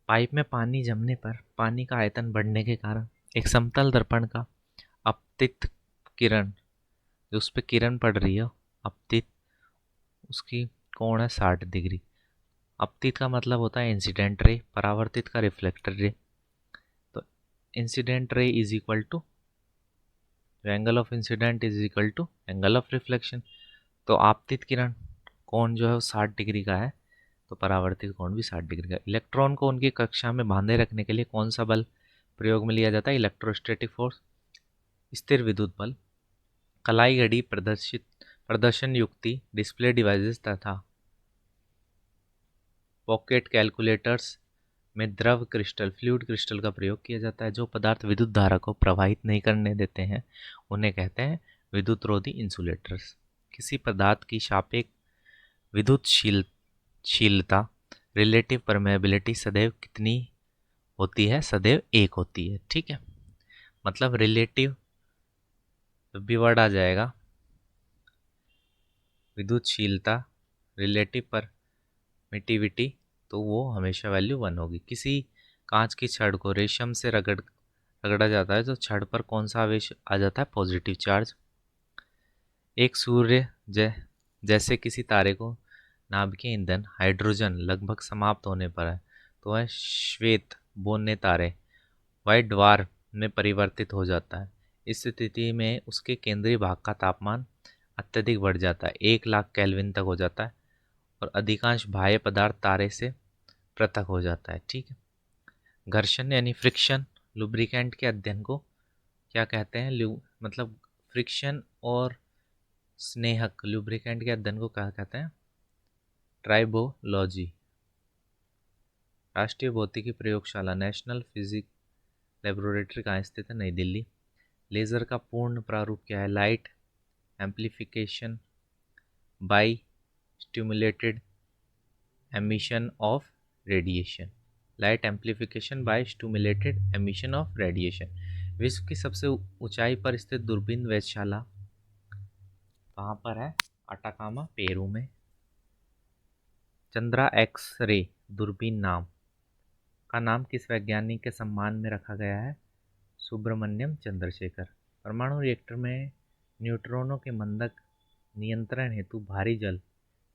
पाइप में पानी जमने पर पानी का आयतन बढ़ने के कारण एक समतल दर्पण का अपतित किरण, जो उस पर किरण पड़ रही है अपतित, उसकी कोण है 60 डिग्री। अपतित का मतलब होता है इंसिडेंट रे, परावर्तित का रिफ्लेक्टर रे। तो incident ray is equal to angle of incident is equal to angle of reflection. तो आपतित किरण कोण जो है वो 60 डिग्री का है, तो परावर्तित कोण भी 60 डिग्री का। इलेक्ट्रॉन को उनकी कक्षा में बांधे रखने के लिए कौन सा बल प्रयोग में लिया जाता है? इलेक्ट्रोस्टैटिक फोर्स, स्थिर विद्युत बल। कलाई घड़ी प्रदर्शन युक्ति डिस्प्ले डिवाइसेस तथा पॉकेट कैलकुलेटर्स में द्रव क्रिस्टल फ्लूइड क्रिस्टल का प्रयोग किया जाता है। जो पदार्थ विद्युत धारा को प्रवाहित नहीं करने देते हैं उन्हें कहते हैं विद्युतरोधी इंसुलेटर्स। किसी पदार्थ की सापेक्ष विद्युतशीलता रिलेटिव परमेबिलिटी सदैव कितनी होती है? सदैव 1 होती है। ठीक है। मतलब रिलेटिव भी वर्ड आ जाएगा, विद्युतशीलता रिलेटिव परमिटिविटी, तो वो हमेशा वैल्यू 1 होगी। किसी कांच की छड़ को रेशम से रगड़ा जाता है तो छड़ पर कौन सा आवेश आ जाता है? Positive charge. एक सूर्य जैसे किसी तारे को नाभिकीय ईंधन हाइड्रोजन लगभग समाप्त होने पर है तो वह श्वेत बोन्ने तारे व्हाइट ड्वार्फ में परिवर्तित हो जाता है। इस स्थिति में उसके केंद्रीय भाग का तापमान अत्यधिक बढ़ जाता है, 1 लाख केल्विन तक हो जाता है और अधिकांश बाह्य पदार्थ तारे से पृथक हो जाता है। ठीक है। घर्षण यानी फ्रिक्शन लुब्रिकेंट के अध्ययन को क्या कहते हैं? मतलब फ्रिक्शन और स्नेहक लुब्रिकेंट के अध्ययन को क्या कहते हैं? ट्राइबोलॉजी। राष्ट्रीय भौतिकी प्रयोगशाला नेशनल फिजिक्स लेबोरेटरी कहाँ स्थित है? नई दिल्ली। लेज़र का पूर्ण प्रारूप क्या है? Light amplification by stimulated emission of radiation. Light amplification by stimulated emission of radiation. विश्व की सबसे ऊंचाई पर स्थित दूरबीन वेधशाला कहाँ पर है? अटाकामा, पेरू में। चंद्रा एक्स रे दूरबीन का नाम किस वैज्ञानिक के सम्मान में रखा गया है? सुब्रमण्यम चंद्रशेखर। परमाणु रिएक्टर में न्यूट्रॉनों के मंदक नियंत्रण हेतु भारी जल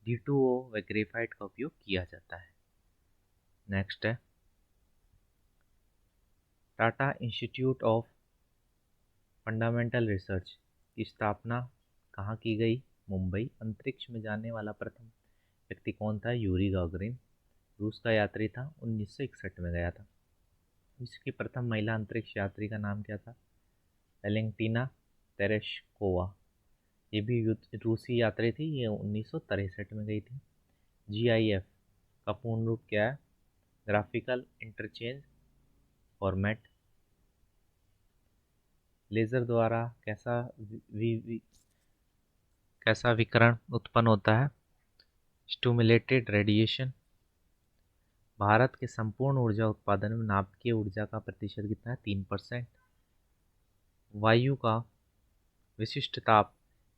D2O व ग्रेफाइट का उपयोग किया जाता है। नेक्स्ट है Tata institute of fundamental research की स्थापना कहाँ की गई? मुंबई। अंतरिक्ष में जाने वाला प्रथम व्यक्ति कौन था? Yuri Gagarin. रूस का यात्री था, 1961 में गया था। इसकी प्रथम महिला अंतरिक्ष यात्री का नाम क्या था? वेलेंटीना तेरेश्कोवा। ये भी रूसी यात्री थी, ये 1963 में गई थी। GIF का पूर्ण रूप क्या है? Graphical interchange format. लेज़र द्वारा कैसा विकिरण उत्पन्न होता है? Stimulated radiation. भारत के संपूर्ण ऊर्जा उत्पादन में नाभिकीय ऊर्जा का प्रतिशत कितना है? 3%। वायु का विशिष्ट ताप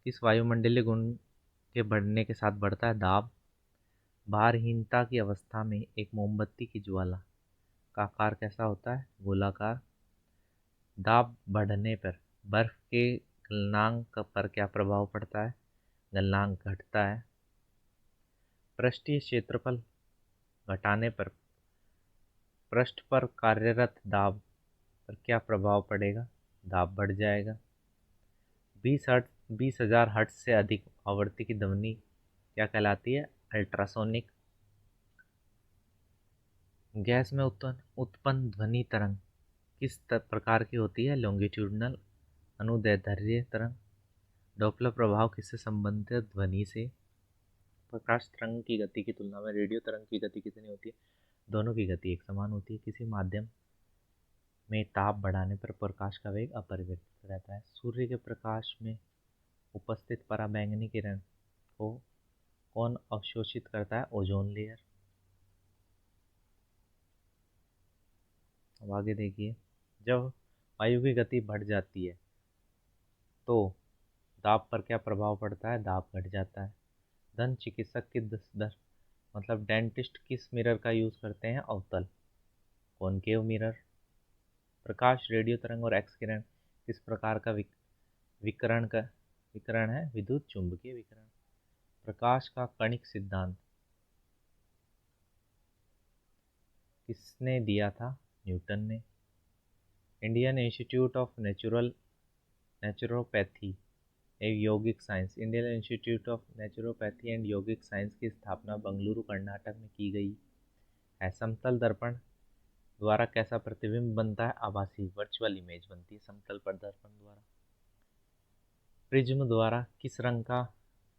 किस वायुमंडलीय गुण के बढ़ने के साथ बढ़ता है? दाब। भारहीनता की अवस्था में एक मोमबत्ती की ज्वाला का आकार कैसा होता है? गोलाकार। दाब बढ़ने पर बर्फ के गलनांक पर क्या प्रभाव पड़ता है? गलनांक घटता है। पृष्ठीय क्षेत्रफल घटाने पर पृष्ठ पर कार्यरत दाब पर क्या प्रभाव पड़ेगा? दाब बढ़ जाएगा। 20,000 हर्ट्ज से अधिक आवृत्ति की ध्वनि क्या कहलाती है? अल्ट्रासोनिक। गैस में उत्पन्न ध्वनि तरंग किस प्रकार की होती है? लॉन्गिट्यूडनल। अनुदैर्ध्य तरंग। डॉपलर प्रभाव किससे संबंधित है? ध्वनि से। प्रकाश तरंग की गति की तुलना में रेडियो तरंग की गति कितनी होती है? दोनों की गति एक समान होती है। किसी माध्यम में ताप बढ़ाने पर प्रकाश का वेग अपरिवर्तित रहता है। सूर्य के प्रकाश में उपस्थित पराबैंगनी किरण को कौन अवशोषित करता है? Ozone layer. अब आगे देखिए, जब वायु की गति बढ़ जाती है तो दाब पर क्या प्रभाव पड़ता है? दाब घट जाता है। दंत चिकित्सक की दर मतलब डेंटिस्ट किस मिरर का यूज करते हैं? अवतल कॉनकेव मिरर। प्रकाश, रेडियो तरंग और एक्स किरण किस प्रकार का विकरण है? विद्युत चुंबकीय विकरण। प्रकाश का कणिक सिद्धांत किसने दिया था? न्यूटन ने। इंडियन इंस्टीट्यूट ऑफ नेचुरोपैथी एवं यौगिक science Indian institute of naturopathy and यौगिक साइंस की स्थापना बंगलुरु कर्नाटक में की गई है। समतल दर्पण द्वारा कैसा प्रतिबिंब बनता है? आभासी वर्चुअल इमेज बनती है समतल पर दर्पण द्वारा। प्रिज्म द्वारा किस रंग का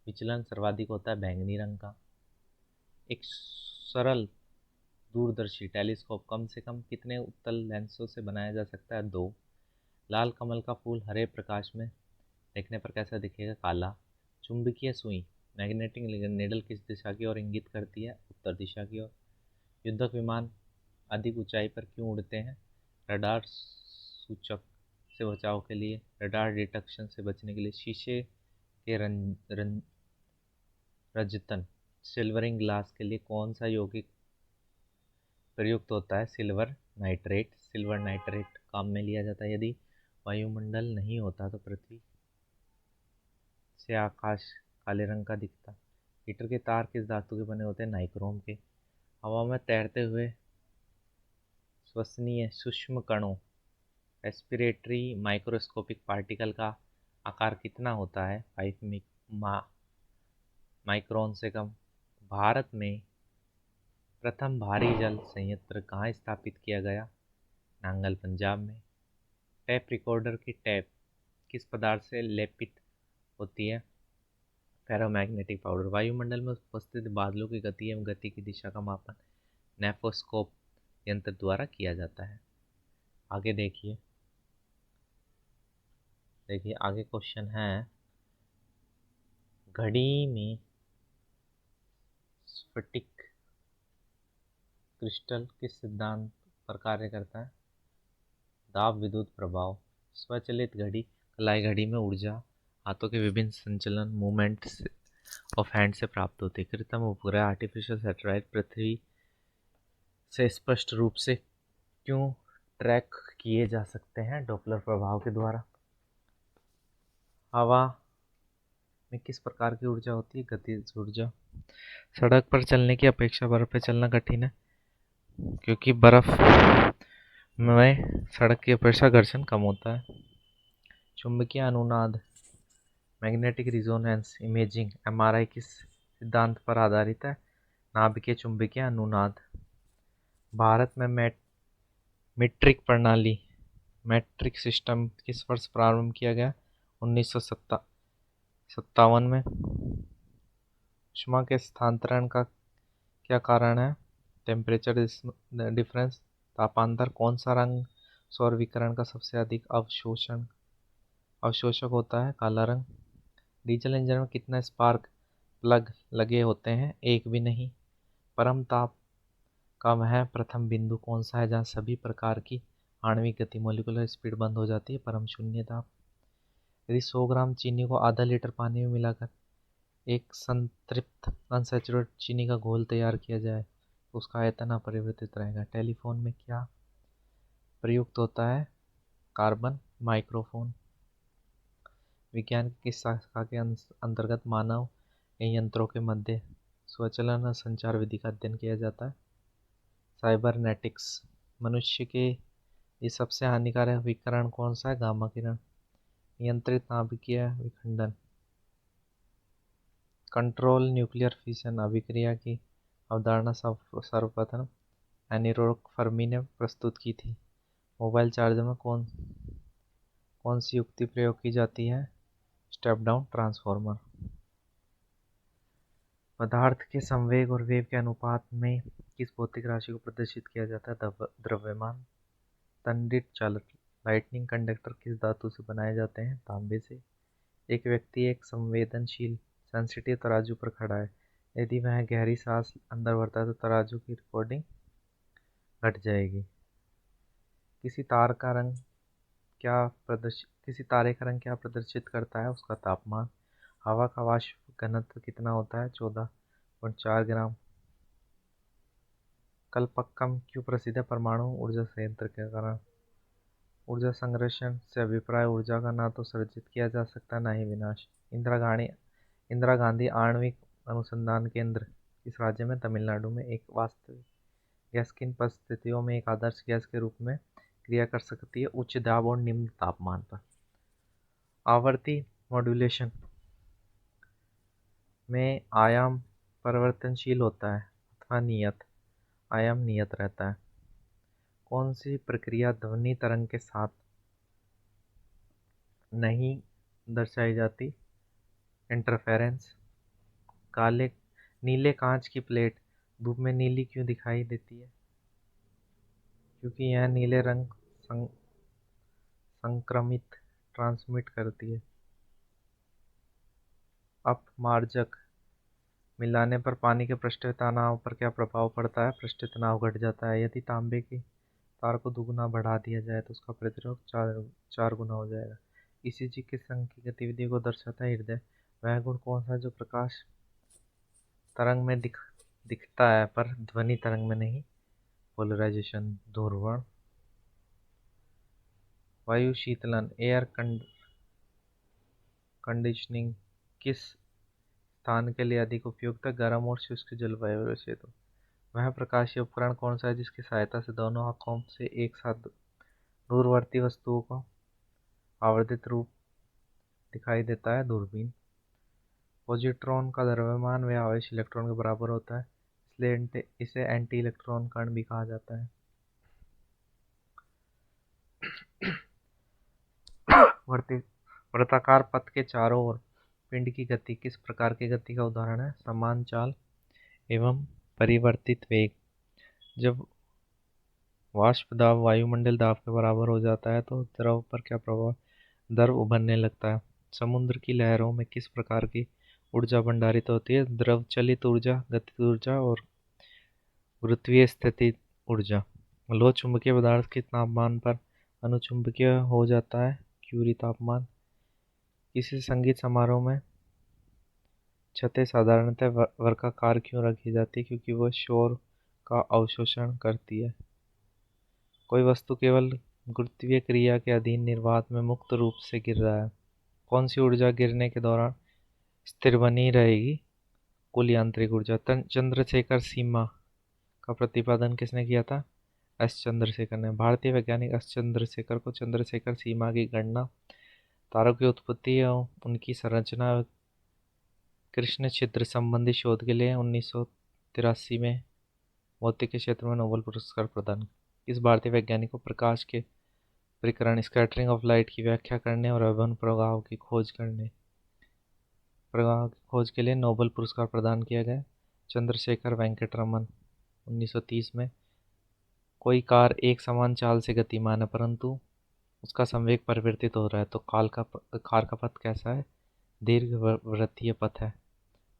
विचलन सर्वाधिक होता है? बैंगनी रंग का। एक सरल दूरदर्शी टेलीस्कोप कम से कम कितने उत्तल लेंसों से बनाया जा सकता है? 2। लाल कमल का फूल हरे प्रकाश में देखने पर कैसा दिखेगा? काला। चुंबकीय सुई मैग्नेटिक निडल किस दिशा की ओर इंगित करती है? उत्तर दिशा की ओर। युद्धक विमान अधिक ऊंचाई पर क्यों उड़ते हैं? रडार सूचक से बचाव के लिए, रडार डिटेक्शन से बचने के लिए, शीशे के रजतन सिल्वरिंग ग्लास के लिए कौन सा यौगिक प्रयुक्त होता है? Silver nitrate. सिल्वर नाइट्रेट काम में लिया जाता है। यदि वायुमंडल नहीं होता तो पृथ्वी से आकाश काले रंग का दिखता। हीटर के तार किस धातु के बने होते हैं? नाइक्रोम के। हवा में तैरते हुए श्वसनीय सूक्ष्म कणों रेस्पिरेटरी माइक्रोस्कोपिक पार्टिकल का आकार कितना होता है? 5 माइक्रोन से कम। भारत में प्रथम भारी जल संयंत्र कहाँ स्थापित किया गया? नांगल, पंजाब में। टैप रिकॉर्डर की टैप किस पदार्थ से लेपित होती है? Ferromagnetic powder. वायुमंडल में उपस्थित बादलों की गति एवं गति की दिशा का मापन नेफोस्कोप यंत्र द्वारा किया जाता है। आगे देखिए आगे क्वेश्चन है, घड़ी में स्फटिक क्रिस्टल किस सिद्धांत पर कार्य करता है? दाब विद्युत प्रभाव। स्वचालित घड़ी कलाई घड़ी में ऊर्जा हाथों के विभिन्न संचलन मूवमेंट ऑफ हैंड से प्राप्त होती है। कृत्रिम उपग्रह आर्टिफिशियल सैटेलाइट पृथ्वी से स्पष्ट रूप से क्यों ट्रैक किए जा सकते हैं? डॉपलर प्रभाव के द्वारा। हवा में किस प्रकार की ऊर्जा होती है? गतिज ऊर्जा। सड़क पर चलने की अपेक्षा बर्फ पे चलना कठिन है क्योंकि बर्फ में सड़क की अपेक्षा घर्षण कम होता है। चुंबकीय अनुनाद मैग्नेटिक रिजोनेंस इमेजिंग एमआरआई किस सिद्धांत पर आधारित है? नाभिकीय चुंबकीय अनुनाद। भारत में मीट्रिक प्रणाली मैट्रिक सिस्टम किस वर्ष प्रारंभ किया गया? 1957 में। ऊष्मा के स्थानांतरण का क्या कारण है? टेम्परेचर डिफरेंस, तापांतर। कौन सा रंग सौर विकिरण का सबसे अधिक अवशोषक होता है? काला रंग। डीजल इंजन में कितना स्पार्क प्लग लगे होते हैं? एक भी नहीं। परम ताप का वह प्रथम बिंदु कौन सा है जहाँ सभी प्रकार की आणविक गति मोलिकुलर स्पीड बंद हो जाती है? परम शून्य ताप। यदि 100 ग्राम चीनी को आधा लीटर पानी में मिलाकर एक संतृप्त अनसैचुरेटेड चीनी का घोल तैयार किया जाए तो उसका आयतन अपरिवर्तित रहेगा। टेलीफोन में क्या प्रयुक्त होता है? Carbon microphone. विज्ञान की किस शाखा के अंतर्गत मानव एवं यंत्रों के मध्य स्वचालन और संचार विधि का अध्ययन किया जाता है? साइबरनेटिक्स। मनुष्य के ये सबसे हानिकारक विकिरण कौन सा है? गामा किरण। नियंत्रित नाभिकीय विखंडन। कंट्रोल न्यूक्लियर फिशन अभिक्रिया की अवधारणा सर्वप्रथम एनिरोक फर्मी ने प्रस्तुत की थी। मोबाइल चार्जर में कौन सी युक्ति प्रयोग की जाती है? Step down transformer. पदार्थ के संवेग और वेग के अनुपात में किस भौतिक राशि को प्रदर्शित किया जाता है? द्रव्यमान। तंडित चालक लाइटनिंग कंडक्टर किस धातु से बनाए जाते हैं? तांबे से। एक व्यक्ति एक संवेदनशील सेंसिटिव तराजू पर खड़ा है। यदि वह गहरी सांस अंदर भरता है तो तराजू की रिकॉर्डिंग घट जाएगी। किसी तारे का रंग क्या प्रदर्शित करता है? उसका तापमान। हवा का वाष्प घनत्व कितना होता है? 14.4 ग्राम। कलपक्कम क्यों प्रसिद्ध है? परमाणु ऊर्जा संयंत्र के कारण। ऊर्जा संरक्षण से अभिप्राय ऊर्जा का ना तो सृजित किया जा सकता ना ही विनाश। इंदिरा गांधी आणविक अनुसंधान केंद्र इस राज्य में? तमिलनाडु में। एक वास्तविक गैस किन परिस्थितियों में एक आदर्श गैस के रूप में क्रिया कर सकती है? उच्च दाब और निम्न तापमान पर। आवर्ती मॉड्यूलेशन में आयाम परिवर्तनशील होता है अथवा आयाम नियत रहता है। कौन सी प्रक्रिया ध्वनि तरंग के साथ नहीं दर्शाई जाती? इंटरफेरेंस। नीले कांच की प्लेट धूप में नीली क्यों दिखाई देती है? क्योंकि यह नीले रंग संक्रमित ट्रांसमिट करती है। अपमार्जक मिलाने पर पानी के पृष्ठीय तनाव पर क्या प्रभाव पड़ता है? पृष्ठीय तनाव घट जाता है। यदि तांबे की तार को दुगुना बढ़ा दिया जाए तो उसका प्रतिरोध चार गुना हो जाएगा। ईसीजी किस अंग की गतिविधि को दर्शाता है? हृदय। वह गुण कौन सा है जो प्रकाश तरंग में दिखता है पर ध्वनि तरंग में नहीं? पोलराइजेशन, ध्रुवण। वायु शीतलन एयर कंडीशनिंग किस स्थान के लिए अधिक उपयुक्त है? गर्म और शुष्क जलवायु वाले क्षेत्र। वह प्रकाशीय उपकरण कौन सा है जिसकी सहायता से दोनों आंखों से एक साथ दूरवर्ती वस्तुओं को आवर्धित रूप दिखाई देता है? दूरबीन। पॉजिट्रॉन का द्रव्यमान व आवेश इलेक्ट्रॉन के बराबर होता है, इसलिए इसे एंटी इलेक्ट्रॉन कण भी कहा जाता है। वर्ती वृत्ताकार पथ के चारों ओर पिंड की गति किस प्रकार की गति का उदाहरण है? समान चाल एवं परिवर्तित वेग। जब वाष्प दाब वायुमंडल दाब के बराबर हो जाता है तो द्रव पर क्या प्रभाव? द्रव उभरने लगता है। समुद्र की लहरों में किस प्रकार की ऊर्जा भंडारित होती है? द्रव चलित ऊर्जा, गतिज ऊर्जा और गुरुत्वीय स्थिति ऊर्जा। लोह चुंबकीय पदार्थ के तापमान पर अनुचुंबकीय हो जाता है? क्यूरी तापमान। किसी संगीत समारोह में छतें साधारणतः वर्गाकार क्यों रखी जाती है? क्योंकि वह शोर का अवशोषण करती है। कोई वस्तु केवल गुरुत्वीय क्रिया के अधीन निर्वात में मुक्त रूप से गिर रहा है। कौन सी ऊर्जा गिरने के दौरान स्थिर बनी रहेगी? कुल यांत्रिक ऊर्जा। चंद्रशेखर सीमा का प्रतिपादन किसने किया था? एस चंद्रशेखर ने। भारतीय वैज्ञानिक एस चंद्रशेखर को चंद्रशेखर सीमा की गणना, तारों की उत्पत्ति और उनकी संरचना, कृष्ण छिद्र संबंधी शोध के लिए 1983 में भौतिकी के क्षेत्र में नोबेल पुरस्कार प्रदान। इस भारतीय वैज्ञानिक को प्रकाश के प्रकरण स्कैटरिंग ऑफ लाइट की व्याख्या करने और अभिन्न प्रभाव की खोज के लिए नोबेल पुरस्कार प्रदान किया गया। चंद्रशेखर वेंकट रमन। 1930 में। कोई कार एक समान चाल से गतिमान है परंतु उसका संवेग परिवर्तित हो रहा है तो कार का पथ कैसा है? दीर्घवृत्तीय पथ है।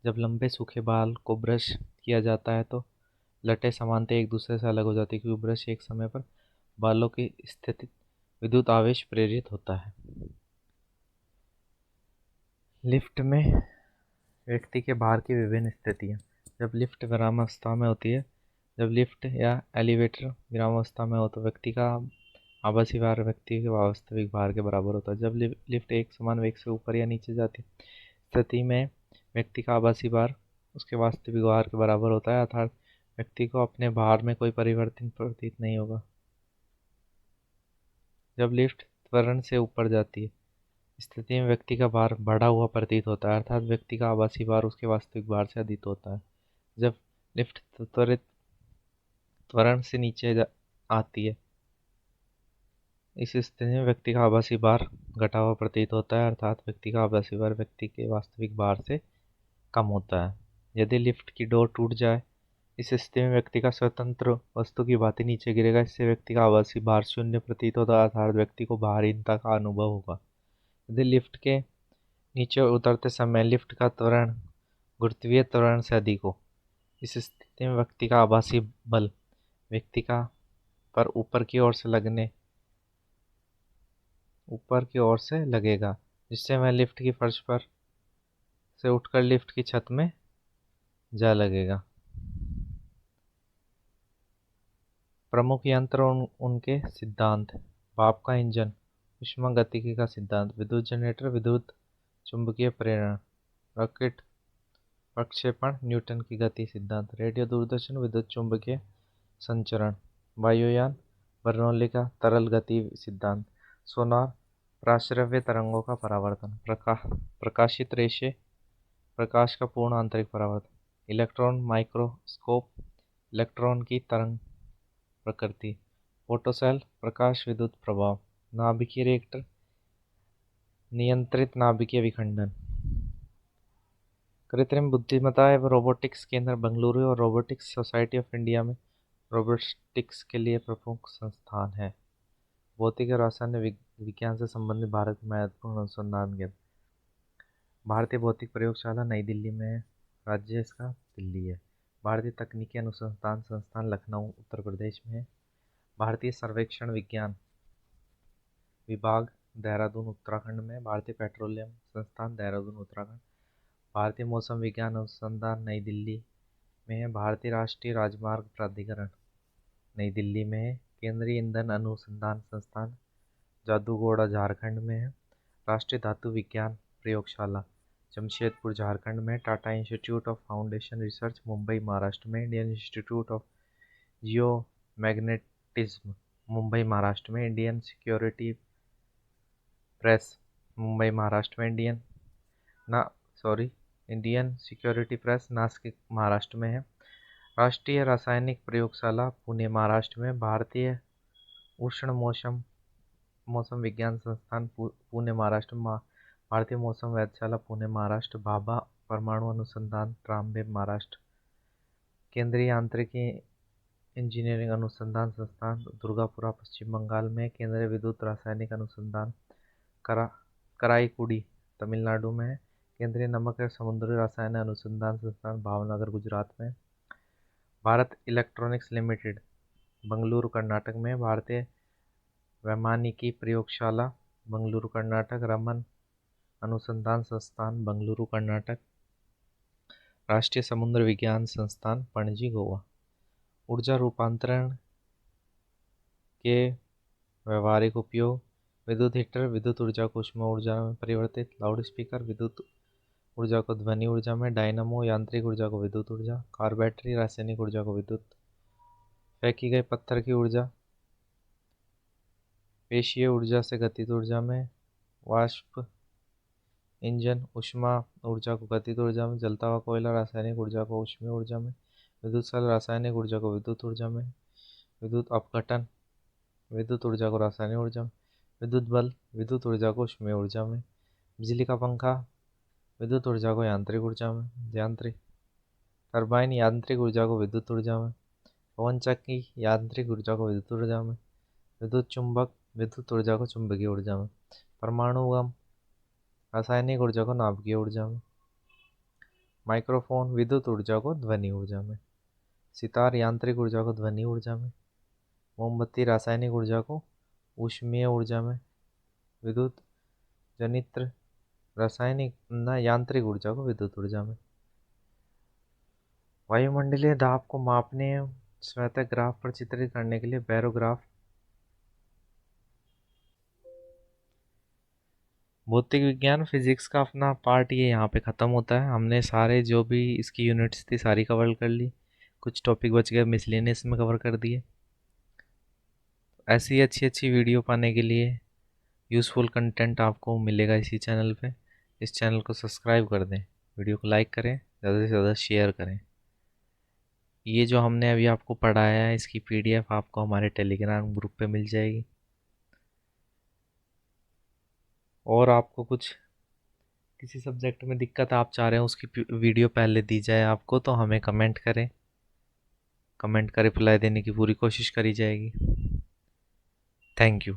जब लंबे सूखे बाल को ब्रश किया जाता है तो लटें समानतः एक दूसरे से अलग हो जाती है क्योंकि ब्रश एक समय पर बालों की स्थिति विद्युत आवेश प्रेरित होता है। लिफ्ट में व्यक्ति के भार की विभिन्न स्थितियाँ। जब लिफ्ट विरामावस्था में होती है, जब लिफ्ट या एलिवेटर विरामावस्था में हो तो व्यक्ति का आभासी भार व्यक्ति के वास्तविक भार के बराबर होता है। जब लिफ्ट एक समान वेग से ऊपर या नीचे जाती है, स्थिति में व्यक्ति का आभासी भार उसके वास्तविक भार के बराबर होता है, अर्थात व्यक्ति को अपने भार में कोई परिवर्तन प्रतीत नहीं होगा। जब लिफ्ट त्वरण से ऊपर जाती है, स्थिति में व्यक्ति का भार बढ़ा हुआ प्रतीत होता है, अर्थात व्यक्ति का आभासी भार उसके वास्तविक भार से अधिक होता है। जब लिफ्ट त्वरित त्वरण से नीचे आती है, इस स्थिति में व्यक्ति का आभासी भार घटा हुआ प्रतीत होता है, अर्थात व्यक्ति का आभासी भार व्यक्ति के वास्तविक भार से कम होता है। यदि लिफ्ट की डोर टूट जाए, इस स्थिति में व्यक्ति का स्वतंत्र वस्तु की भांति नीचे गिरेगा, इससे व्यक्ति का आभासी भार शून्य प्रतीत होता है, अर्थात व्यक्ति को भारहीनता का अनुभव होगा। यदि लिफ्ट के नीचे उतरते समय लिफ्ट का त्वरण गुरुत्वीय त्वरण से अधिक हो, इस स्थिति में व्यक्ति का आभासी बल व्यक्ति का पर ऊपर की ओर से लगेगा, जिससे वह लिफ्ट की फर्श पर से उठकर लिफ्ट की छत में जा लगेगा। प्रमुख यंत्र और उनके सिद्धांत। भाप का इंजन, ऊष्मागतिकी का सिद्धांत, विद्युत जनरेटर, विद्युत चुंबकीय प्रेरण, रॉकेट प्रक्षेपण, न्यूटन की गति सिद्धांत, रेडियो दूरदर्शन, विद्युत चुंबकीय संचरण, वायुयान, बर्नौली का तरल गति सिद्धांत, सोनार, प्राश्रव्य तरंगों का परावर्तन, प्रकाशित रेशे, प्रकाश का पूर्ण आंतरिक परावर्तन, इलेक्ट्रॉन माइक्रोस्कोप, इलेक्ट्रॉन की तरंग प्रकृति, फोटोसेल, प्रकाश विद्युत प्रभाव, नाभिकीय रिएक्टर, नियंत्रित नाभिकीय विखंडन। कृत्रिम बुद्धिमत्ता एवं रोबोटिक्स केंद्र बेंगलुरु और रोबोटिक्स सोसाइटी ऑफ इंडिया में रोबोटिक्स के लिए प्रमुख संस्थान है। भौतिक और रासायनिक विज्ञान से संबंधित भारत में महत्वपूर्ण अनुसंधान केंद्र। भारतीय भौतिक प्रयोगशाला नई दिल्ली में है, राज्य इसका दिल्ली है। भारतीय तकनीकी अनुसंधान संस्थान लखनऊ उत्तर प्रदेश में है। भारतीय सर्वेक्षण विज्ञान विभाग देहरादून उत्तराखंड में। भारतीय पेट्रोलियम संस्थान देहरादून उत्तराखंड। भारतीय मौसम विज्ञान अनुसंधान नई दिल्ली में है। भारतीय राष्ट्रीय राजमार्ग प्राधिकरण नई दिल्ली में है। केंद्रीय ईंधन अनुसंधान संस्थान जादूगोड़ा झारखंड में है। राष्ट्रीय धातु विज्ञान प्रयोगशाला जमशेदपुर झारखंड में, Tata institute of foundation research Mumbai Maharashtra में, Indian institute of geomagnetism Mumbai Maharashtra में, Indian security press Mumbai Maharashtra में, Indian security press Nashik Maharashtra में है, राष्ट्रीय रासायनिक प्रयोगशाला पुणे महाराष्ट्र में, भारतीय उष्ण मौसम विज्ञान संस्थान पुणे महाराष्ट्र में, भारतीय मौसम वेधशाला पुणे महाराष्ट्र, भाभा परमाणु अनुसंधान ट्राम्बे महाराष्ट्र, केंद्रीय यांत्रिकी इंजीनियरिंग अनुसंधान संस्थान दुर्गापुरा पश्चिम बंगाल में, केंद्रीय विद्युत रासायनिक अनुसंधान कराईकुड़ी तमिलनाडु में, केंद्रीय नमक और समुद्री रसायन अनुसंधान संस्थान भावनगर गुजरात में, भारत इलेक्ट्रॉनिक्स लिमिटेड बंगलुरु कर्नाटक में, भारतीय वैमानिकी प्रयोगशाला बंगलुरु कर्नाटक, रमन अनुसंधान संस्थान बंगलुरु कर्नाटक, राष्ट्रीय समुद्र विज्ञान संस्थान पणजी गोवा। ऊर्जा रूपांतरण के व्यवहारिक उपयोग, विद्युत हीटर विद्युत ऊर्जा को ऊष्मा ऊर्जा में परिवर्तित, लाउड स्पीकर विद्युत ऊर्जा को ध्वनि ऊर्जा में, डायनामो यांत्रिक ऊर्जा को विद्युत ऊर्जा, कार बैटरी रासायनिक ऊर्जा को विद्युत, फेंकी गई पत्थर की ऊर्जा पेशीय ऊर्जा से गतिज ऊर्जा में, वाष्प इंजन ऊष्मा ऊर्जा को गतिज ऊर्जा में, जलता हुआ कोयला रासायनिक ऊर्जा को ऊष्मीय ऊर्जा में, विद्युत सेल रासायनिक ऊर्जा को विद्युत ऊर्जा में, विद्युत अपघटन विद्युत ऊर्जा को रासायनिक ऊर्जा में, विद्युत बल विद्युत ऊर्जा को ऊष्मीय ऊर्जा में, बिजली का पंखा विद्युत ऊर्जा को यांत्रिक ऊर्जा में, यांत्रिक टरबाइन यांत्रिक ऊर्जा को विद्युत ऊर्जा में, पवन चक्की यांत्रिक ऊर्जा को विद्युत ऊर्जा में, विद्युत चुंबक विद्युत ऊर्जा को चुंबकीय ऊर्जा में, परमाणु बम रासायनिक ऊर्जा को नाभिकीय ऊर्जा में, माइक्रोफोन विद्युत ऊर्जा को ध्वनि ऊर्जा में, सितार यांत्रिक ऊर्जा को ध्वनि ऊर्जा में, मोमबत्ती रासायनिक ऊर्जा को ऊष्मीय ऊर्जा में, विद्युत जनित्र रासायनिक यांत्रिक ऊर्जा को विद्युत ऊर्जा में। वायुमंडलीय दाब को मापने स्वतः ग्राफ पर चित्रित करने के लिए बैरोग्राफ। भौतिक विज्ञान फिजिक्स का अपना पार्ट ये यहाँ पे ख़त्म होता है। हमने सारे जो भी इसकी यूनिट्स थी सारी कवर कर ली, कुछ टॉपिक बच गए मिसलेनियस में कवर कर दिए। ऐसी अच्छी अच्छी वीडियो पाने के लिए यूज़फुल कंटेंट आपको मिलेगा इसी चैनल पे। इस चैनल को सब्सक्राइब कर दें, वीडियो को लाइक करें, ज़्यादा से ज़्यादा शेयर करें। ये जो हमने अभी आपको पढ़ाया है इसकी PDF आपको हमारे टेलीग्राम ग्रुप पे मिल जाएगी। और आपको कुछ किसी सब्जेक्ट में दिक्कत आप चाह रहे हैं उसकी वीडियो पहले दी जाए आपको, तो हमें कमेंट करें, कमेंट का रिप्लाई देने की पूरी कोशिश करी जाएगी। Thank you.